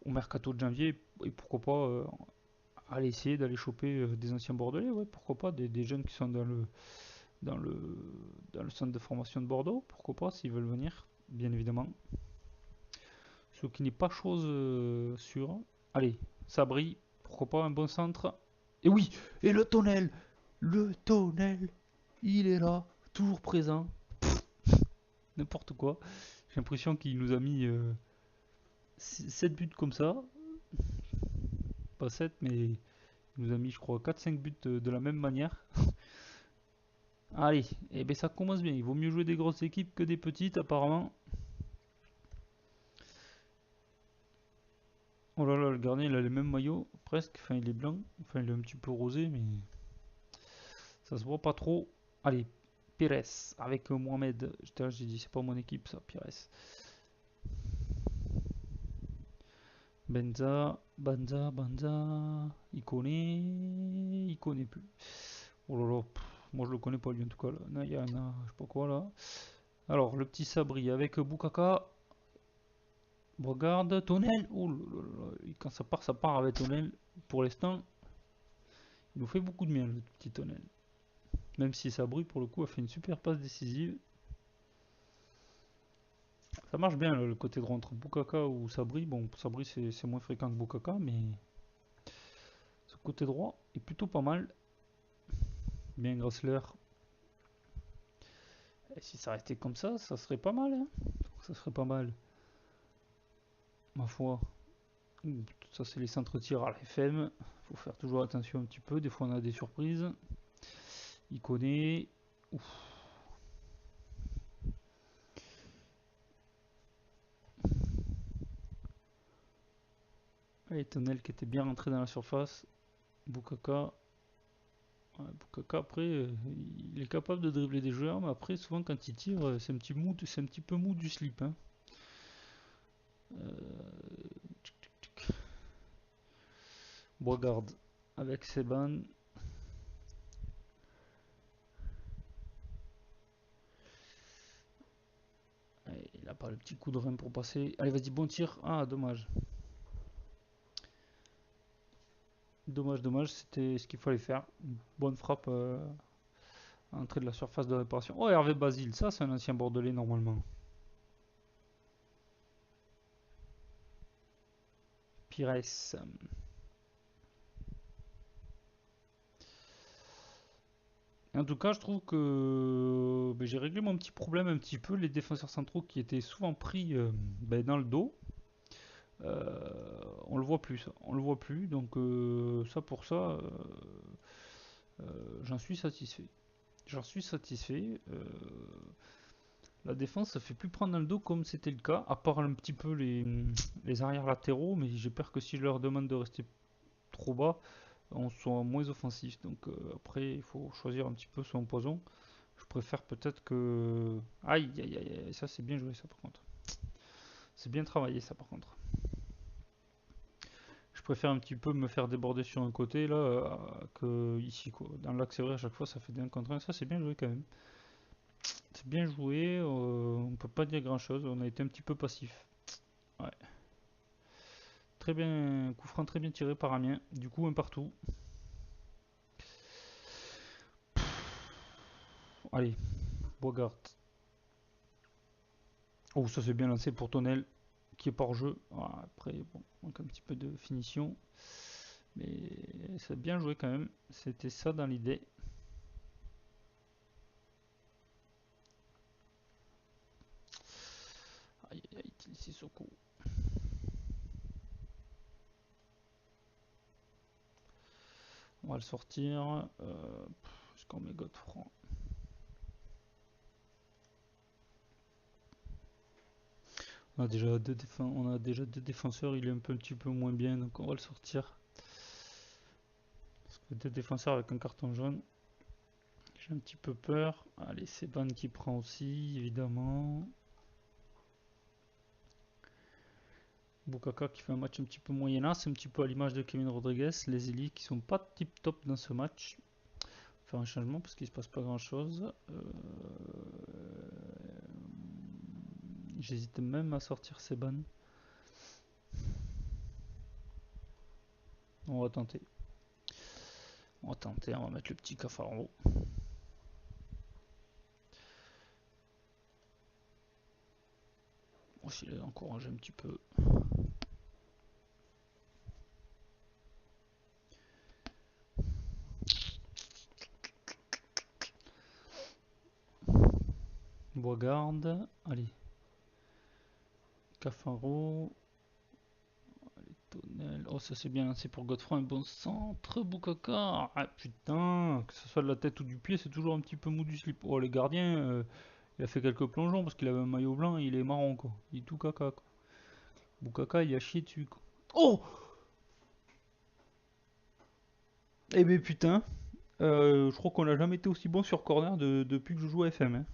au mercato de janvier. Et pourquoi pas aller essayer d'aller choper des anciens Bordelais, ouais, pourquoi pas, des jeunes qui sont dans le, dans le centre de formation de Bordeaux, pourquoi pas, s'ils veulent venir, bien évidemment. Ce qui n'est pas chose sûre. Allez, Sabri, pourquoi pas un bon centre. Et oui, et le tonnel, il est là, toujours présent, n'importe quoi. J'ai l'impression qu'il nous a mis 7 buts comme ça, pas 7 mais il nous a mis je crois 4-5 buts de la même manière. Allez, et eh ben ça commence bien, il vaut mieux jouer des grosses équipes que des petites apparemment. Oh là là, le gardien il a les mêmes maillots, presque, enfin il est blanc, enfin il est un petit peu rosé mais ça se voit pas trop. Allez, Pires avec Mohamed. J'ai dit, c'est pas mon équipe ça, Pires. Banza. Il connaît plus. Oh là là, moi je le connais pas lui en tout cas. Là. Nayana, je sais pas quoi là. Alors, le petit Sabri avec Bukaka. Regarde, Tonel. Oh là là là. Quand ça part avec Tonel. Pour l'instant, il nous fait beaucoup de bien le petit Tonel. Même si Sabri, pour le coup, a fait une super passe décisive. Ça marche bien le côté droit entre Bukaka ou Sabri. Bon, Sabri c'est moins fréquent que Bukaka, mais ce côté droit est plutôt pas mal. Bien Grassler. Et si ça restait comme ça serait pas mal. Hein, ça serait pas mal, ma foi. Ça c'est les centres tir à la FM. Faut faire toujours attention un petit peu. Des fois on a des surprises. Il connaît. Ouf. Allez, Tonel qui était bien rentré dans la surface. Bukaka. Ouais, Bukaka après, il est capable de dribbler des joueurs, mais après souvent quand il tire, c'est un petit peu mou du slip. Hein. Boisgarde avec Seban. Allez, il a pas le petit coup de rein pour passer. Allez, vas-y, bon tir. Ah, dommage. Dommage, c'était ce qu'il fallait faire. Une bonne frappe à l'entrée de la surface de réparation. Oh, Hervé Basile, ça c'est un ancien Bordelais normalement. Pires. En tout cas, je trouve que ben, j'ai réglé mon petit problème un petit peu. Les défenseurs centraux qui étaient souvent pris ben, dans le dos, on le voit plus. Ça. On le voit plus. Donc ça pour ça, j'en suis satisfait. J'en suis satisfait. La défense se fait plus prendre dans le dos comme c'était le cas, à part un petit peu les arrières latéraux, mais j'ai peur que si je leur demande de rester trop bas, on soit moins offensif. Donc après, il faut choisir un petit peu son poison. Je préfère peut-être que... Aïe, aïe, aïe, aïe, ça c'est bien joué ça par contre. C'est bien travaillé ça par contre. Je préfère un petit peu me faire déborder sur un côté là que ici quoi. Dans l'axe vrai à chaque fois ça fait des 1 contre 1. Ça c'est bien joué quand même. C'est bien joué, on peut pas dire grand chose, on a été un petit peu passif. Ouais. Très bien, coup franc très bien tiré par Amiens. Du coup, un partout. Allez, Boigard. Oh, ça c'est bien lancé pour Tonel, qui est pas hors jeu. Ah, après, bon, manque un petit peu de finition. Mais c'est bien joué quand même. C'était ça dans l'idée. On va le sortir. Est-ce qu'on met Godefroy? On a déjà deux défenseurs, il est un petit peu moins bien, donc on va le sortir. Parce que deux défenseurs avec un carton jaune, j'ai un petit peu peur. Allez, c'est Ban qui prend aussi, évidemment. Boukaka qui fait un match un petit peu moyen, c'est un petit peu à l'image de Kevin Rodriguez, les élites qui sont pas tip top dans ce match. Faire un changement parce qu'il se passe pas grand chose. J'hésite même à sortir ces bannes. On va tenter. On va tenter, on va mettre le petit Cafaro. Aussi les encourager un petit peu. Boisgarde, allez. Cafaro. Allez, Tonnel. Oh, ça c'est bien lancé pour Godefroy, un bon centre. Boukaka. Ah putain, que ce soit de la tête ou du pied, c'est toujours un petit peu mou du slip. Oh, les gardiens, il a fait quelques plongeons parce qu'il avait un maillot blanc et il est marron quoi. Il est tout caca quoi. Boukaka, il a chié dessus quoi. Oh! Eh ben putain, je crois qu'on n'a jamais été aussi bon sur corner depuis que je joue à FM. Hein.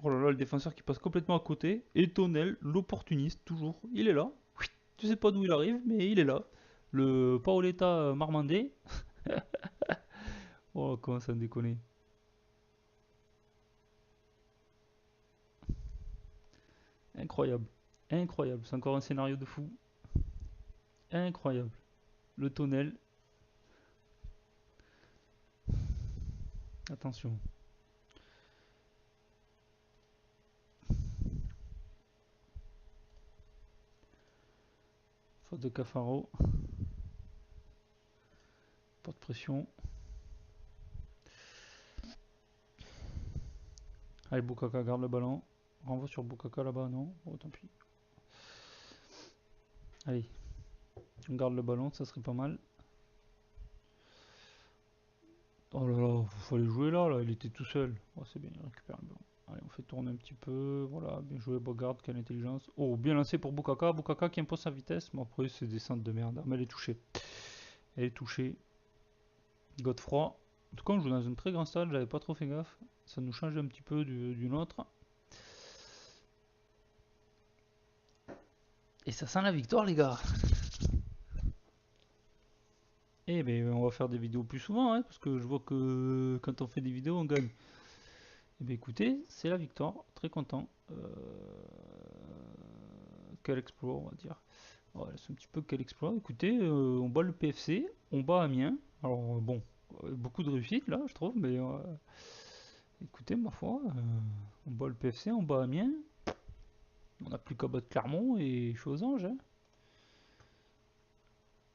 Oh là là, le défenseur qui passe complètement à côté. Et Tonel, l'opportuniste, toujours. Il est là. Tu sais pas d'où il arrive, mais il est là. Le Paoletta Marmandé. Oh, comment ça me déconne. Incroyable. Incroyable. C'est encore un scénario de fou. Incroyable. Le Tonel. Attention. Faute de Cafaro. Pas de pression. Allez, Boukaka garde le ballon. Renvoie sur Boukaka là-bas, non? Oh, tant pis. Allez, on garde le ballon, ça serait pas mal. Oh là là, il fallait jouer là, il était tout seul. Oh, c'est bien, il récupère le ballon. Allez, on fait tourner un petit peu. Voilà, bien joué, Bogarde, quelle intelligence. Oh, bien lancé pour Boukaka. Boukaka qui impose sa vitesse. Mais après, c'est des centres de merde. Mais elle est touchée. Elle est touchée. Godefroy. En tout cas, on joue dans un très grand stade, j'avais pas trop fait gaffe. Ça nous change un petit peu du nôtre. Et ça sent la victoire, les gars. Eh ben, on va faire des vidéos plus souvent, hein, parce que je vois que quand on fait des vidéos, on gagne. Eh bien écoutez, c'est la victoire, très content. Quel exploit, on va dire. Voilà, c'est un petit peu quel exploit. Écoutez, on bat le PFC, on bat Amiens. Alors bon, beaucoup de réussite là, je trouve, mais écoutez, ma foi, on bat le PFC, on bat Amiens. On n'a plus qu'à battre Clermont et Chausange. Hein.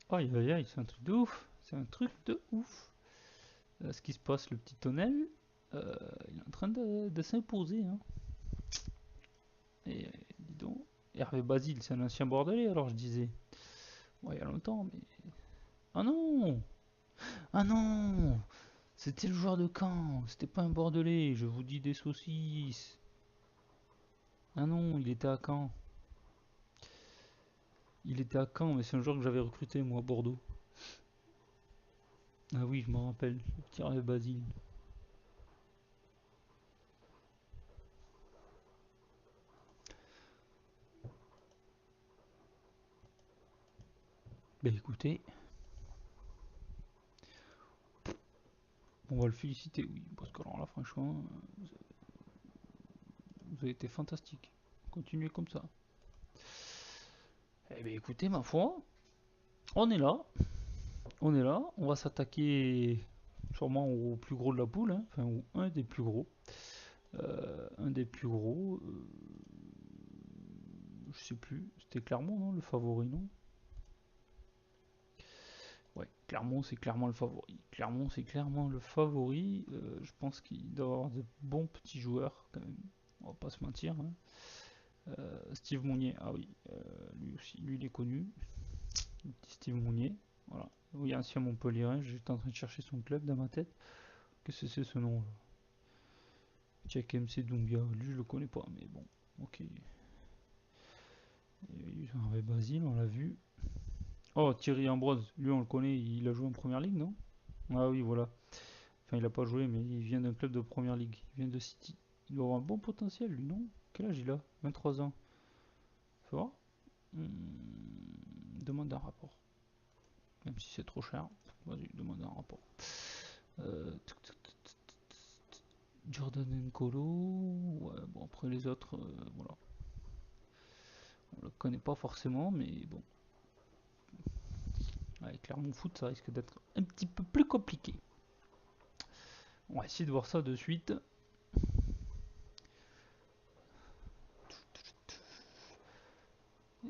Aïe aïe aïe, c'est un truc de ouf. C'est un truc de ouf. Là, ce qui se passe, le petit Tonnel, il est en train de s'imposer. Hein. Et dis donc, Hervé Basile, c'est un ancien Bordelais, alors je disais. Bon, il y a longtemps, mais. Ah non! Ah non! C'était le joueur de Caen, c'était pas un Bordelais, je vous dis des saucisses. Ah non, il était à Caen. Il était à Caen, mais c'est un joueur que j'avais recruté, moi, à Bordeaux. Ah oui, je m'en rappelle, le petit Hervé Basile. Ben écoutez, on va le féliciter, oui, parce que alors là, franchement, vous avez été fantastique. Continuez comme ça. Eh bien écoutez, ma foi, on est là, on est là, on va s'attaquer sûrement au plus gros de la poule, hein, enfin, ou un des plus gros. Un des plus gros, je sais plus, c'était Clermont, non, le favori, non? Ouais, Clermont, c'est clairement le favori. Clermont, c'est clairement le favori. Je pense qu'il doit avoir de bons petits joueurs, quand même. On va pas se mentir. Hein. Steve Mounier, ah oui, lui aussi, lui il est connu. Le petit Steve Mounier. Voilà. Oui, ancien Montpellierin, j'étais en train de chercher son club dans ma tête. Qu'est-ce que c'est ce nom là? Check MC Doumbia, lui je le connais pas, mais bon, ok. Basile, on l'a vu. Oh, Thierry Ambrose, lui on le connaît, il a joué en première ligue, non? Ah oui, voilà. Enfin, il a pas joué, mais il vient d'un club de première ligue. Il vient de City. Il doit avoir un bon potentiel, lui, non? Quel âge il a? 23 ans. Ça va? Demande un rapport. Même si c'est trop cher. Vas-y, demande un rapport. Jordan Nkolo. Ouais, bon, après les autres, voilà. On le connaît pas forcément, mais bon. Avec Clermont Foot, ça risque d'être un petit peu plus compliqué. On va essayer de voir ça de suite.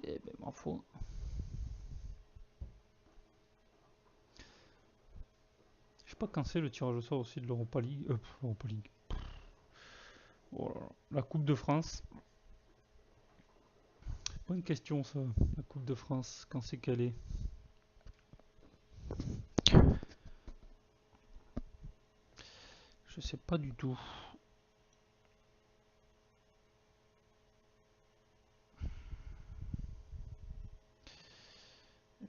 Eh ben, m'en faut. Je sais pas quand c'est le tirage au sort aussi de l'Europa League. L'Europa League. Oh là là. La Coupe de France. Bonne question ça. La Coupe de France, quand c'est qu'elle est? Je sais pas du tout.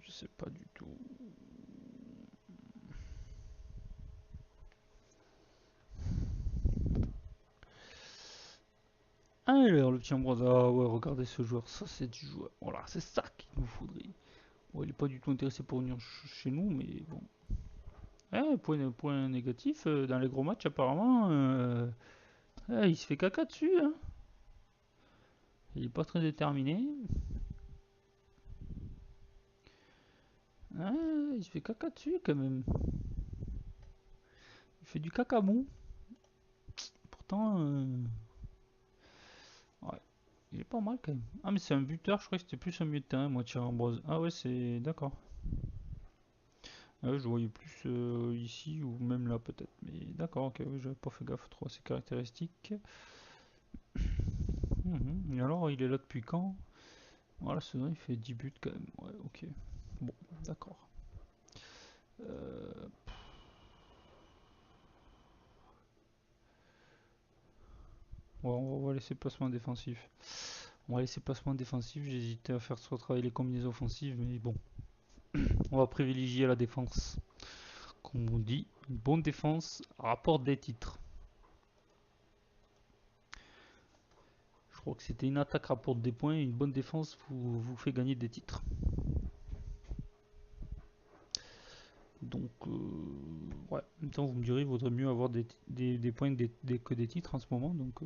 Je sais pas du tout. Ah, alors le petit Ambroise. Ah ouais, regardez ce joueur. Ça, c'est du joueur. Voilà, c'est ça qu'il nous faudrait. Bon, il est pas du tout intéressé pour venir chez nous, mais bon. Point négatif, dans les gros matchs, apparemment, il se fait caca dessus. Hein. Il est pas très déterminé. Ah, il se fait caca dessus quand même. Il fait du caca bon. Pourtant, ouais, il est pas mal quand même. Ah, mais c'est un buteur, je crois que c'était plus un milieu de terrain, moi, Thierry Ambrose. Ah, ouais, c'est. D'accord. Ah, ouais, je voyais plus ici ou même là, peut-être. Mais d'accord, ok, oui, j'avais pas fait gaffe trop à ses caractéristiques. Et alors, il est là depuis quand? Voilà, c'est vrai, il fait 10 buts quand même. Ouais, ok. Bon, d'accord. Euh, ouais, on va laisser placement défensif. On va laisser placement défensif. J'hésitais à faire soit travailler les combinaisons offensives, mais bon, on va privilégier la défense. Comme on dit, une bonne défense rapporte des titres. Je crois que c'était une attaque rapporte des points et une bonne défense vous fait gagner des titres. Donc, ouais, en même temps, vous me direz, il vaudrait mieux avoir des points que des titres en ce moment. Donc,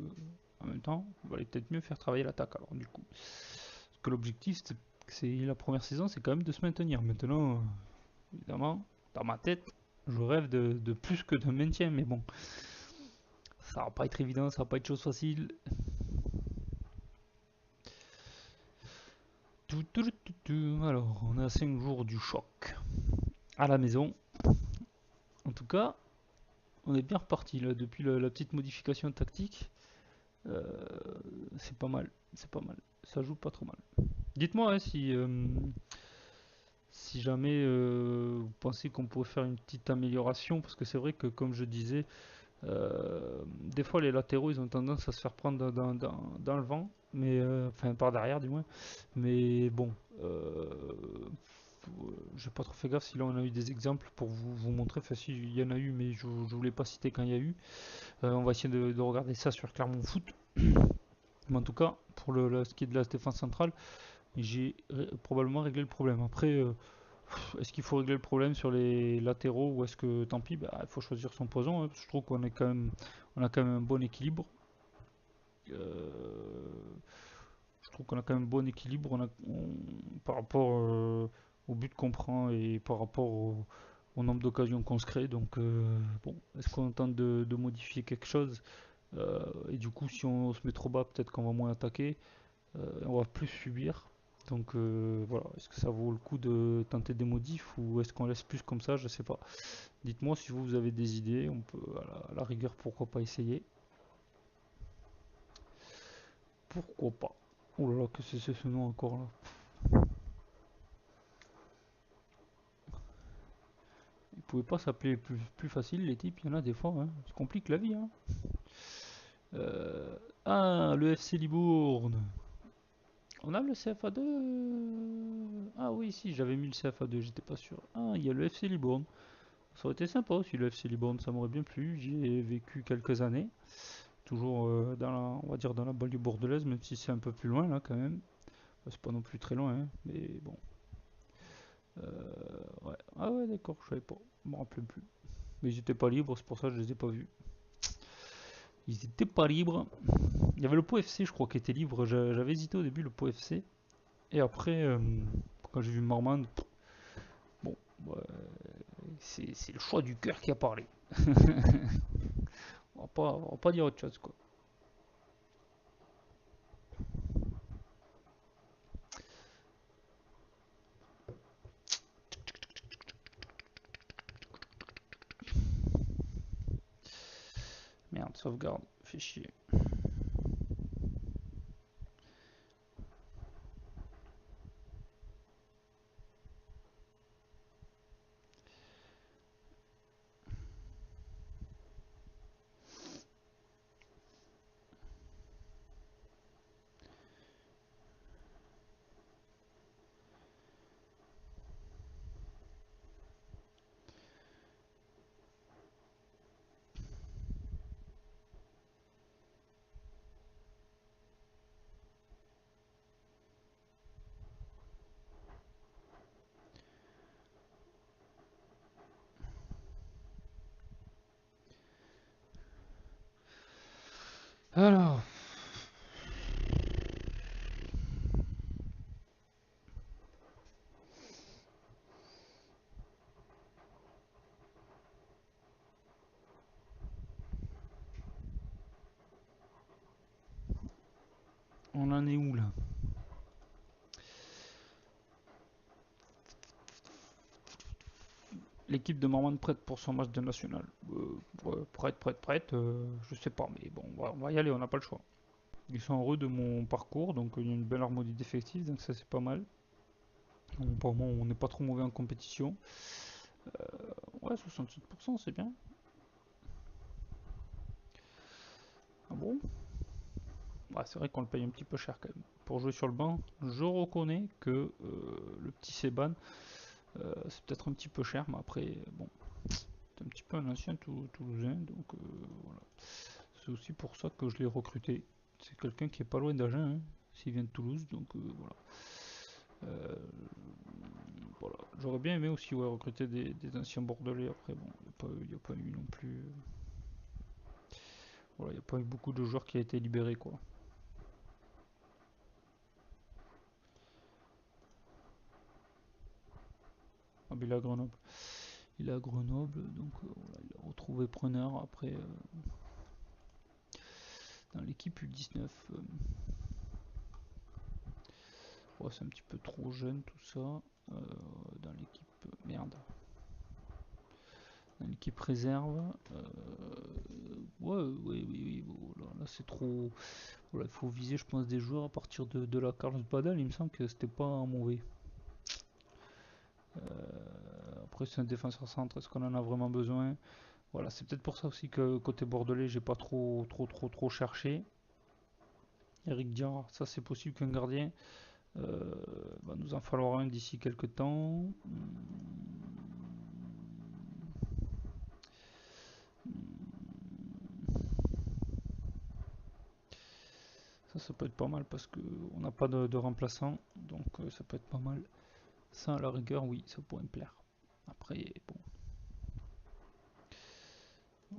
en même temps, il valait peut-être mieux faire travailler l'attaque. Alors, du coup, parce que l'objectif, c'est la première saison, c'est quand même de se maintenir. Maintenant, évidemment, dans ma tête, je rêve de plus que d'un maintien. Mais bon, ça va pas être évident, ça va pas être chose facile. Alors, on a 5 jours du choc à la maison. En tout cas, on est bien reparti là depuis la petite modification tactique. Euh, c'est pas mal, c'est pas mal. Ça joue pas trop mal. Dites-moi hein, si jamais vous pensez qu'on pourrait faire une petite amélioration, parce que c'est vrai que comme je disais, des fois les latéraux ils ont tendance à se faire prendre dans le vent, mais enfin par derrière du moins. Mais bon, j'ai pas trop fait gaffe si là on a eu des exemples pour vous montrer. Enfin si il y en a eu, mais je voulais pas citer quand il y a eu. On va essayer de regarder ça sur Clermont Foot. Mais en tout cas, pour ce qui est de la défense centrale, j'ai probablement réglé le problème. Après, est-ce qu'il faut régler le problème sur les latéraux ou est-ce que tant pis, bah, il faut choisir son poison. Hein, je trouve on a quand même un bon équilibre. Euh, je trouve qu'on a quand même un bon équilibre par rapport au but qu'on prend et par rapport au nombre d'occasions qu'on se crée. Donc, bon, est-ce qu'on tente de modifier quelque chose? Et du coup, si on se met trop bas, peut-être qu'on va moins attaquer, on va plus subir. Donc voilà, est-ce que ça vaut le coup de tenter des modifs ou est-ce qu'on laisse plus comme ça? Je sais pas. Dites-moi si vous avez des idées, on peut à la rigueur pourquoi pas essayer. Pourquoi pas? Oh là là, que c'est ce nom encore là? pouvaient pas s'appeler plus facile les types, il y en a des fois, hein. Ça complique la vie, hein. Ah, le FC Libourne. On a le CFA2. Ah oui, si, j'avais mis le CFA2, j'étais pas sûr. Ah, il y a le FC Libourne. Ça aurait été sympa aussi le FC Libourne, ça m'aurait bien plu. J'y ai vécu quelques années. Toujours dans la, on va dire dans la banlieue bordelaise, même si c'est un peu plus loin là quand même. C'est pas non plus très loin, hein, mais bon. Ouais. Ah ouais, d'accord, je savais pas. Je me rappelais plus. Mais ils étaient pas libres, c'est pour ça que je les ai pas vus. Ils étaient pas libres. Il y avait le Pau FC, je crois, qui était libre. J'avais hésité au début, le Pau FC. Et après, quand j'ai vu Marmande, bon, ouais, c'est le choix du cœur qui a parlé. On va pas dire autre chose, quoi. Merde, sauvegarde, fait chier. Alors, on en est où là? L'équipe de Marmande prête pour son match de national. Prête, je sais pas, mais bon, on va y aller, on n'a pas le choix. Ils sont heureux de mon parcours, donc il y a une belle harmonie d'effectifs, donc ça c'est pas mal. Pour moi, on n'est pas trop mauvais en compétition. Ouais, 67%, c'est bien. Ah bon? Ouais, c'est vrai qu'on le paye un petit peu cher quand même. Pour jouer sur le banc, je reconnais que le petit Seban, c'est peut-être un petit peu cher, mais après, bon, c'est un petit peu un ancien Toulousain, donc voilà. C'est aussi pour ça que je l'ai recruté. C'est quelqu'un qui est pas loin d'Agen, hein, s'il vient de Toulouse, donc voilà. Euh, voilà. J'aurais bien aimé aussi ouais, recruter des anciens Bordelais. Après, bon, il n'y a pas eu non plus. Voilà, il n'y a pas eu beaucoup de joueurs qui ont été libérés, quoi. Ah, mais il est à Grenoble. Il est à Grenoble, donc voilà, il a retrouvé preneur après dans l'équipe U19. Ouais, c'est un petit peu trop jeune tout ça. Dans l'équipe. Merde. Dans l'équipe réserve. Ouais, oui, bon, là c'est trop. Voilà, il faut viser, je pense, des joueurs à partir de la Carlos Badal. Il me semble que c'était pas mauvais. Après, c'est un défenseur centre. Est-ce qu'on en a vraiment besoin? Voilà, c'est peut-être pour ça aussi que côté bordelais, j'ai pas trop cherché. Eric Diarra, ça c'est possible qu'un gardien. Va nous en falloir un d'ici quelques temps. Ça peut être pas mal parce qu'on n'a pas de remplaçant, donc ça peut être pas mal. Ça, à la rigueur, oui, ça pourrait me plaire. Après, bon,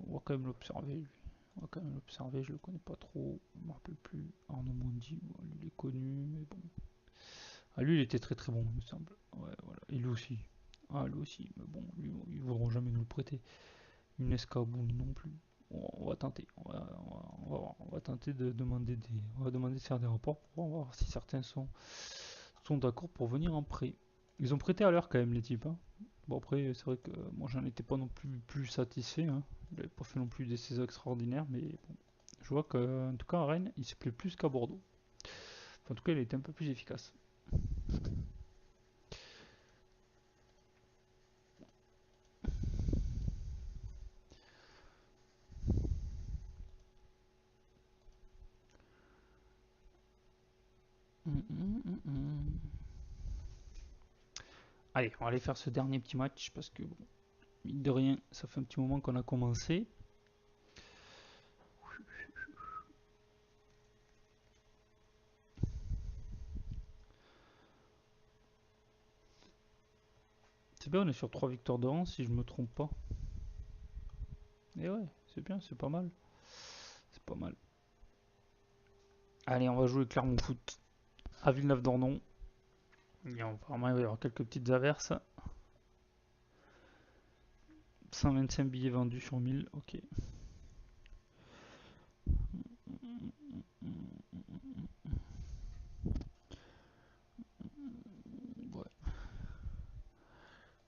on va quand même l'observer, lui. On va quand même l'observer, je le connais pas trop, je me rappelle plus. Arnaud Mondi, bon, lui il est connu, mais bon. Ah, lui il était très bon, il me semble. Ouais, voilà. Et lui aussi. Ah, lui aussi, mais bon, lui, ils voudront jamais nous le prêter. Une Escaboun non plus. Bon, on va tenter, on va tenter de demander on va demander de faire des rapports pour voir si certains sont d'accord pour venir en prêt. Ils ont prêté à l'heure quand même les types, hein. Bon après c'est vrai que moi j'en étais pas non plus satisfait, hein. Il n'avait pas fait non plus des saisons extraordinaires, mais bon. Je vois qu'en tout cas à Rennes il se plaît plus qu'à Bordeaux. Enfin, en tout cas il a été un peu plus efficace. Allez, on va aller faire ce dernier petit match parce que, bon, mine de rien, ça fait un petit moment qu'on a commencé. C'est bien, on est sur 3 victoires de rang si je me trompe pas. Et ouais, c'est bien, c'est pas mal. C'est pas mal. Allez, on va jouer Clermont Foot à Villeneuve-d'Ornon. Apparemment, il va y avoir quelques petites averses. 125 billets vendus sur 1000, ok.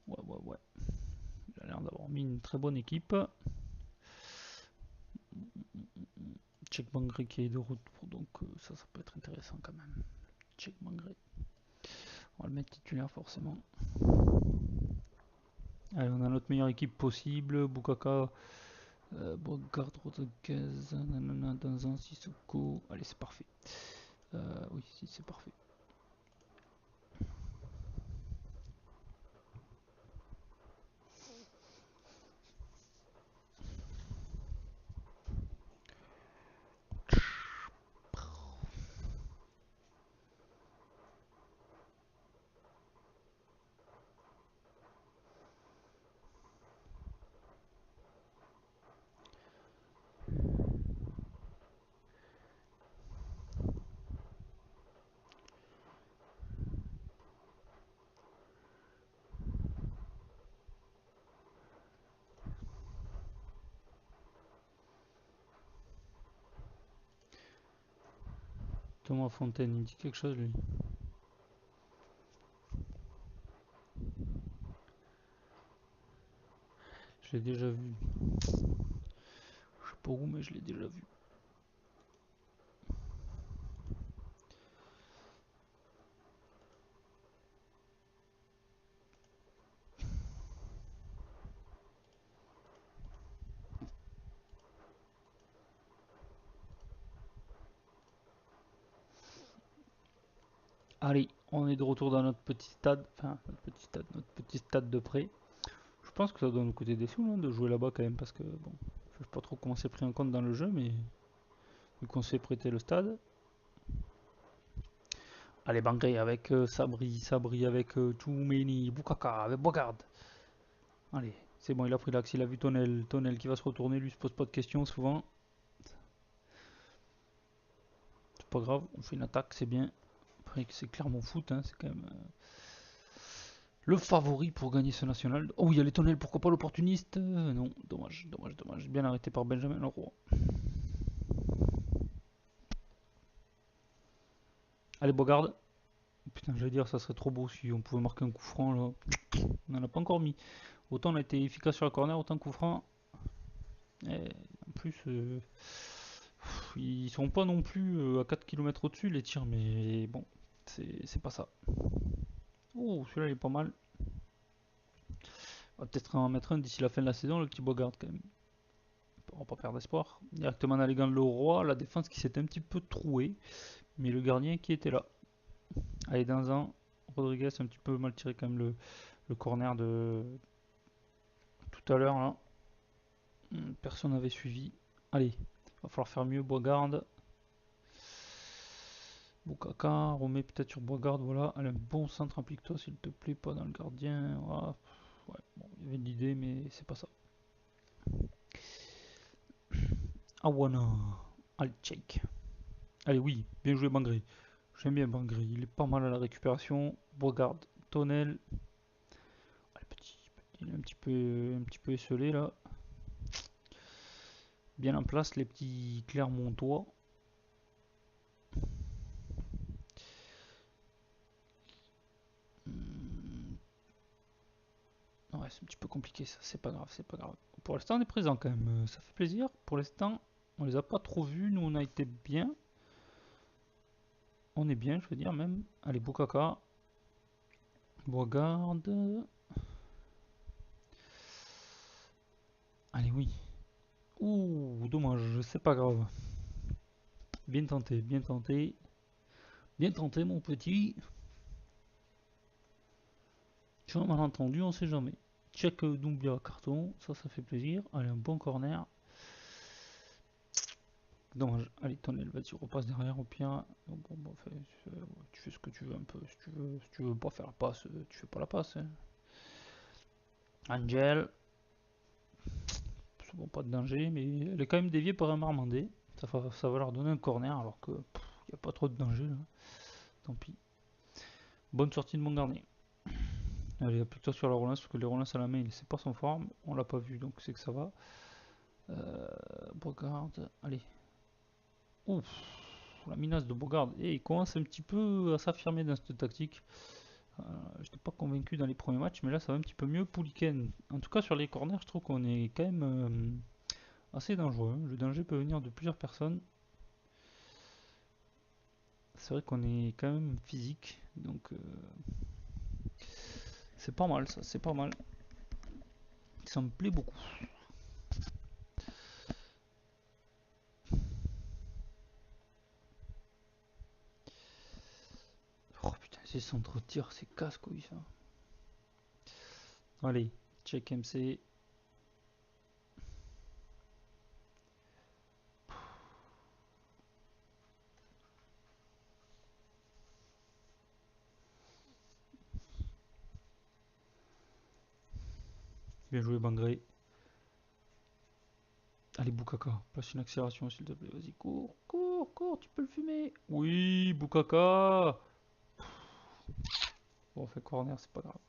Ouais, ouais. Il a l'air d'avoir mis une très bonne équipe. Cheikh Bangré qui est de retour, donc ça peut être intéressant quand même. Cheikh Bangré. On va le mettre titulaire forcément. Allez, on a notre meilleure équipe possible. Boukaka, Bogart, Rodriguez, nanana, Danzan, Sissoko. Allez, c'est parfait. Oui, si, c'est parfait. Thomas Fontaine, il me dit quelque chose lui. Je l'ai déjà vu. Je sais pas où, mais je l'ai déjà vu. Allez, on est de retour dans notre petit stade. Enfin, notre petit stade de près. Je pense que ça doit nous coûter des sous, hein, de jouer là-bas quand même, parce que bon, je sais pas trop comment c'est pris en compte dans le jeu, mais vu qu'on se fait prêter le stade. Allez, Bangré avec Sabri avec Toumeni, Boukaka, avec Bogard. Allez, c'est bon, il a pris l'axe, il a vu Tonel qui va se retourner, lui se pose pas de questions souvent. C'est pas grave, on fait une attaque, c'est bien. Après, c'est clairement foot, hein, c'est quand même le favori pour gagner ce national. Oh, il y a les Tonel, pourquoi pas l'opportuniste. Non, dommage. Bien arrêté par Benjamin Leroy. Allez, Bogard. Putain, j'allais dire, ça serait trop beau si on pouvait marquer un coup franc là. On n'en a pas encore mis. Autant on a été efficace sur la corner, autant coup franc. Et en plus, ils sont pas non plus à 4 km au-dessus les tirs, mais bon, c'est pas ça. Oh, celui-là il est pas mal. On va peut-être en mettre un d'ici la fin de la saison, le petit Bogard quand même. On va pas perdre espoir. Directement dans les gants de Leroy, la défense qui s'était un petit peu trouée, mais le gardien qui était là. Allez, dans un, Rodriguez un petit peu mal tiré quand même le corner de tout à l'heure là. Personne n'avait suivi. Allez, va falloir faire mieux. Boisgarde. Boukaka, remet peut-être sur Boisgarde. Voilà. Allez, un bon centre, implique-toi s'il te plaît, pas dans le gardien. Voilà. Ouais, bon, il y avait de l'idée, mais c'est pas ça. Awana. Allez, check. Allez, oui, bien joué Bangré. J'aime bien Bangré. Il est pas mal à la récupération. Boisgarde. Tonnel. Allez, il est un petit peu esselé là. Bien en place, les petits Clermontois. Ouais, c'est un petit peu compliqué ça, c'est pas grave, c'est pas grave. Pour l'instant, on est présent quand même, ça fait plaisir. Pour l'instant, on les a pas trop vus, nous on a été bien. On est bien, je veux dire même. Allez, Boukaka. Boisgarde. Allez, oui. Ouh, dommage, c'est pas grave. Bien tenté, bien tenté. Bien tenté, mon petit. Sur un malentendu, on sait jamais. Check Doumbia carton, ça fait plaisir. Allez, un bon corner. Dommage. Allez, Tonel, vas-y, repasse derrière au pire. Donc, bon, tu fais ce que tu veux un peu. Si tu veux pas faire la passe, tu fais pas la passe. Hein. Angel. Bon, pas de danger, mais elle est quand même déviée par un Marmandais. Ça va leur donner un corner alors que il n'y a pas trop de danger là. Tant pis. Bonne sortie de mon garnier. Allez, applique-toi sur la relance parce que les relances à la main, il c'est pas son forme. On l'a pas vu donc c'est que ça va. Bogard, allez. Ouf, la menace de Bogard. Et il commence un petit peu à s'affirmer dans cette tactique. J'étais pas convaincu dans les premiers matchs, mais là ça va un petit peu mieux. Pouliken, en tout cas sur les corners, je trouve qu'on est quand même assez dangereux. Le danger peut venir de plusieurs personnes. C'est vrai qu'on est quand même physique, donc c'est pas mal ça, c'est pas mal. Ça me plaît beaucoup. Oh putain, ces centres-tirs, c'est casse-couille ça. Allez, check MC. Bien joué Bangré. Allez Boukaka, place une accélération s'il te plaît, vas-y, cours, cours, cours, tu peux le fumer. Oui, Boukaka. Bon, on fait corner, c'est pas grave.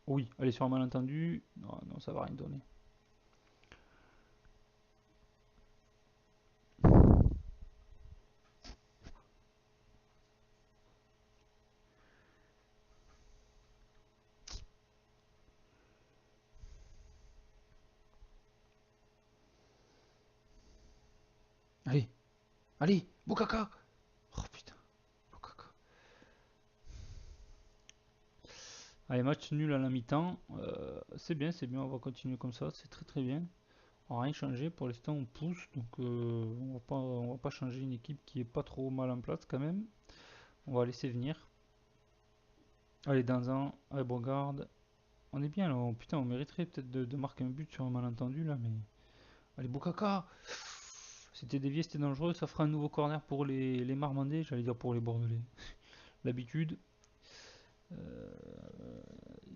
Oui, allez sur un malentendu. Non, non, ça va rien donner. Allez, allez, Boukaka. Oh putain, Boukaka. Allez, match nul à la mi-temps. C'est bien, on va continuer comme ça, c'est très très bien. On va rien changer, pour l'instant on pousse, donc on va pas changer une équipe qui est pas trop mal en place quand même. On va laisser venir. Allez, Danzan, allez, Bogard. On est bien là, putain, on mériterait peut-être de marquer un but sur un malentendu là, mais. Allez, Boukaka. C'était dévié, c'était dangereux, ça fera un nouveau corner pour les Marmandais, j'allais dire pour les Bordelais. L'habitude.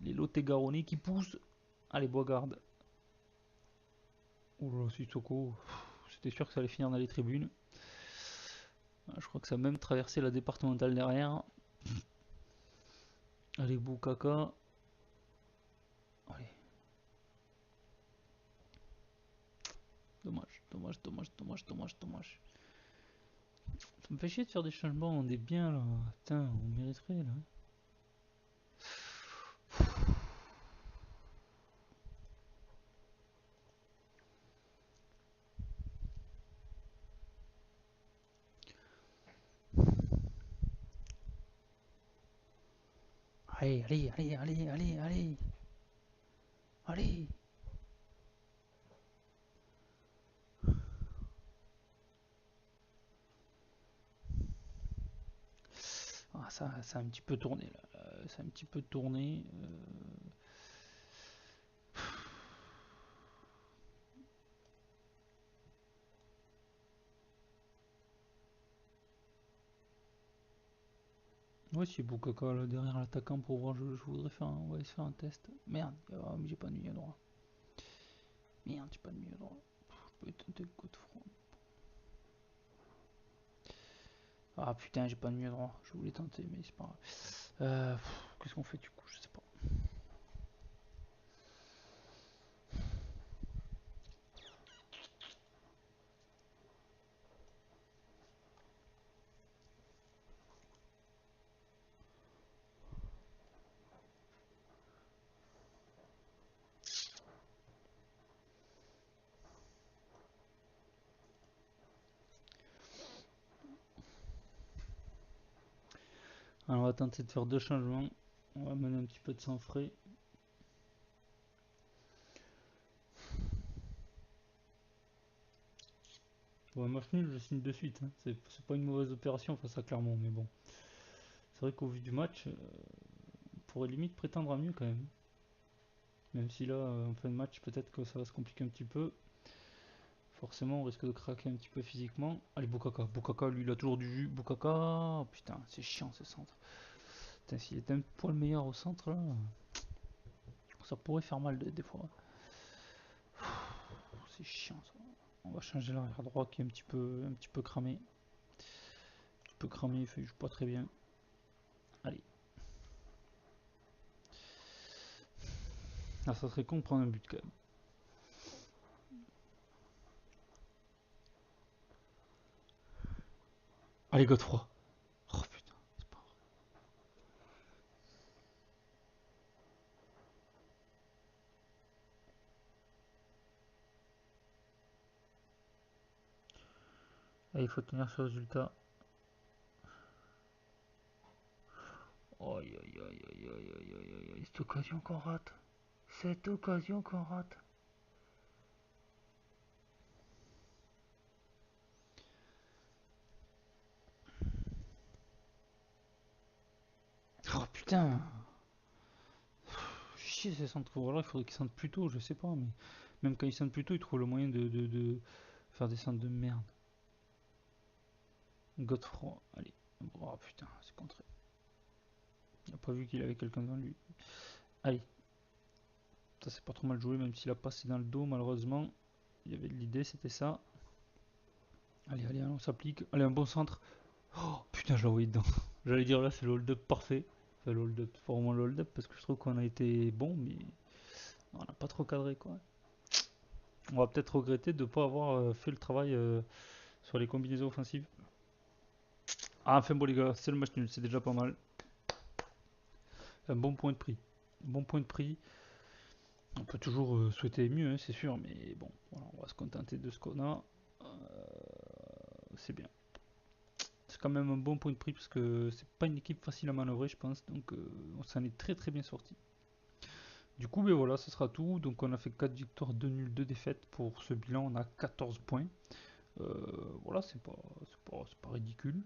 Les Lot-et-Garonais qui poussent. Allez, Bogard. Oula, Sissoko. C'était sûr que ça allait finir dans les tribunes. Je crois que ça a même traversé la départementale derrière. Allez, Boukaka. Allez. Dommage, dommage, dommage, dommage, dommage, dommage. Ça me fait chier de faire des changements, on est bien là. Putain, on mériterait là. Allez, allez, allez, allez, allez, allez. Allez. Ah, ça a un petit peu tourné là. Ça a un petit peu tourné. Ouais, si Boukaka là derrière l'attaquant pour voir, je voudrais faire on va essayer faire un test. Merde, j'ai pas de milieu droit. Merde, j'ai pas de milieu droit. Je peux tenter le coup de front. Ah putain, j'ai pas de milieu droit. Je voulais tenter, mais c'est pas grave. Qu'est-ce qu'on fait du coup? Je sais pas. Alors, on va tenter de faire deux changements. On va mener un petit peu de sang frais. Bon, un match nul, je signe de suite, hein. C'est pas une mauvaise opération face à Clermont, mais bon. C'est vrai qu'au vu du match, on pourrait limite prétendre à mieux quand même. Même si là, en fin de match, peut-être que ça va se compliquer un petit peu. Forcément, on risque de craquer un petit peu physiquement. Allez, Boukaka. Boukaka, lui, il a toujours du jus. Boukaka. Oh, putain, c'est chiant ce centre. Putain, s'il était un poil meilleur au centre, là, ça pourrait faire mal des fois. C'est chiant ça. On va changer l'arrière droit qui est un petit peu cramé. Un petit peu cramé, il joue pas très bien. Allez. Ah, ça serait con de prendre un but quand même. Allez, Godefroy. Oh putain, c'est pas vrai. Allez, il faut tenir ce résultat. Aïe aïe aïe aïe aïe aïe aïe aïe. Cette occasion qu'on rate. Cette occasion qu'on rate. Oh putain. Chier ces centres. Voilà, il faudrait qu'ils sentent plus tôt, je sais pas, mais même quand ils sentent plus tôt, ils trouvent le moyen de faire des centres de merde. Godefroy, allez. Oh putain, c'est contré. Il a pas vu qu'il avait quelqu'un devant lui. Allez. Ça c'est pas trop mal joué, même s'il a passé dans le dos, malheureusement. Il y avait de l'idée, c'était ça. Allez, allez, on s'applique. Allez, un bon centre. Oh putain, je l'ai envoyé dedans. J'allais dire là, c'est le hold-up parfait. Enfin, le hold-up, c'est pas vraiment le hold-up parce que je trouve qu'on a été bon, mais on n'a pas trop cadré quoi. On va peut-être regretter de ne pas avoir fait le travail sur les combinaisons offensives. Ah, enfin bon, les gars, c'est le match nul, c'est déjà pas mal. Un bon point de prix. Bon point de prix. On peut toujours souhaiter mieux, hein, c'est sûr, mais bon, voilà, on va se contenter de ce qu'on a. Euh, c'est bien. C'est quand même un bon point de prix parce que c'est pas une équipe facile à manœuvrer, je pense. Donc on s'en est très très bien sorti. Du coup, ben voilà, ce sera tout. Donc on a fait 4 victoires, 2 nuls, 2 défaites. Pour ce bilan, on a 14 points. Euh, voilà, c'est pas ridicule.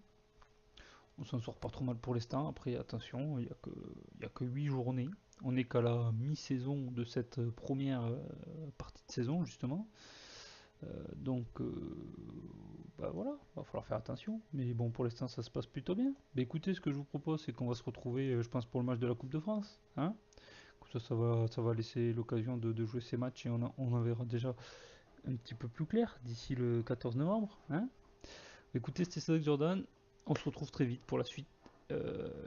On s'en sort pas trop mal pour l'instant. Après, attention, il y a que 8 journées. On n'est qu'à la mi-saison de cette première partie de saison, justement. Donc, bah voilà, va falloir faire attention. Mais bon, pour l'instant, ça se passe plutôt bien. Bah écoutez, ce que je vous propose, c'est qu'on va se retrouver, je pense, pour le match de la Coupe de France. Hein. Comme ça va laisser l'occasion de jouer ces matchs et on en verra déjà un petit peu plus clair d'ici le 14 novembre. Hein. Écoutez, c'était Cédric Jordan. On se retrouve très vite pour la suite.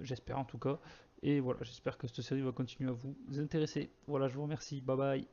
J'espère en tout cas. Et voilà, j'espère que cette série va continuer à vous intéresser. Voilà, je vous remercie. Bye bye.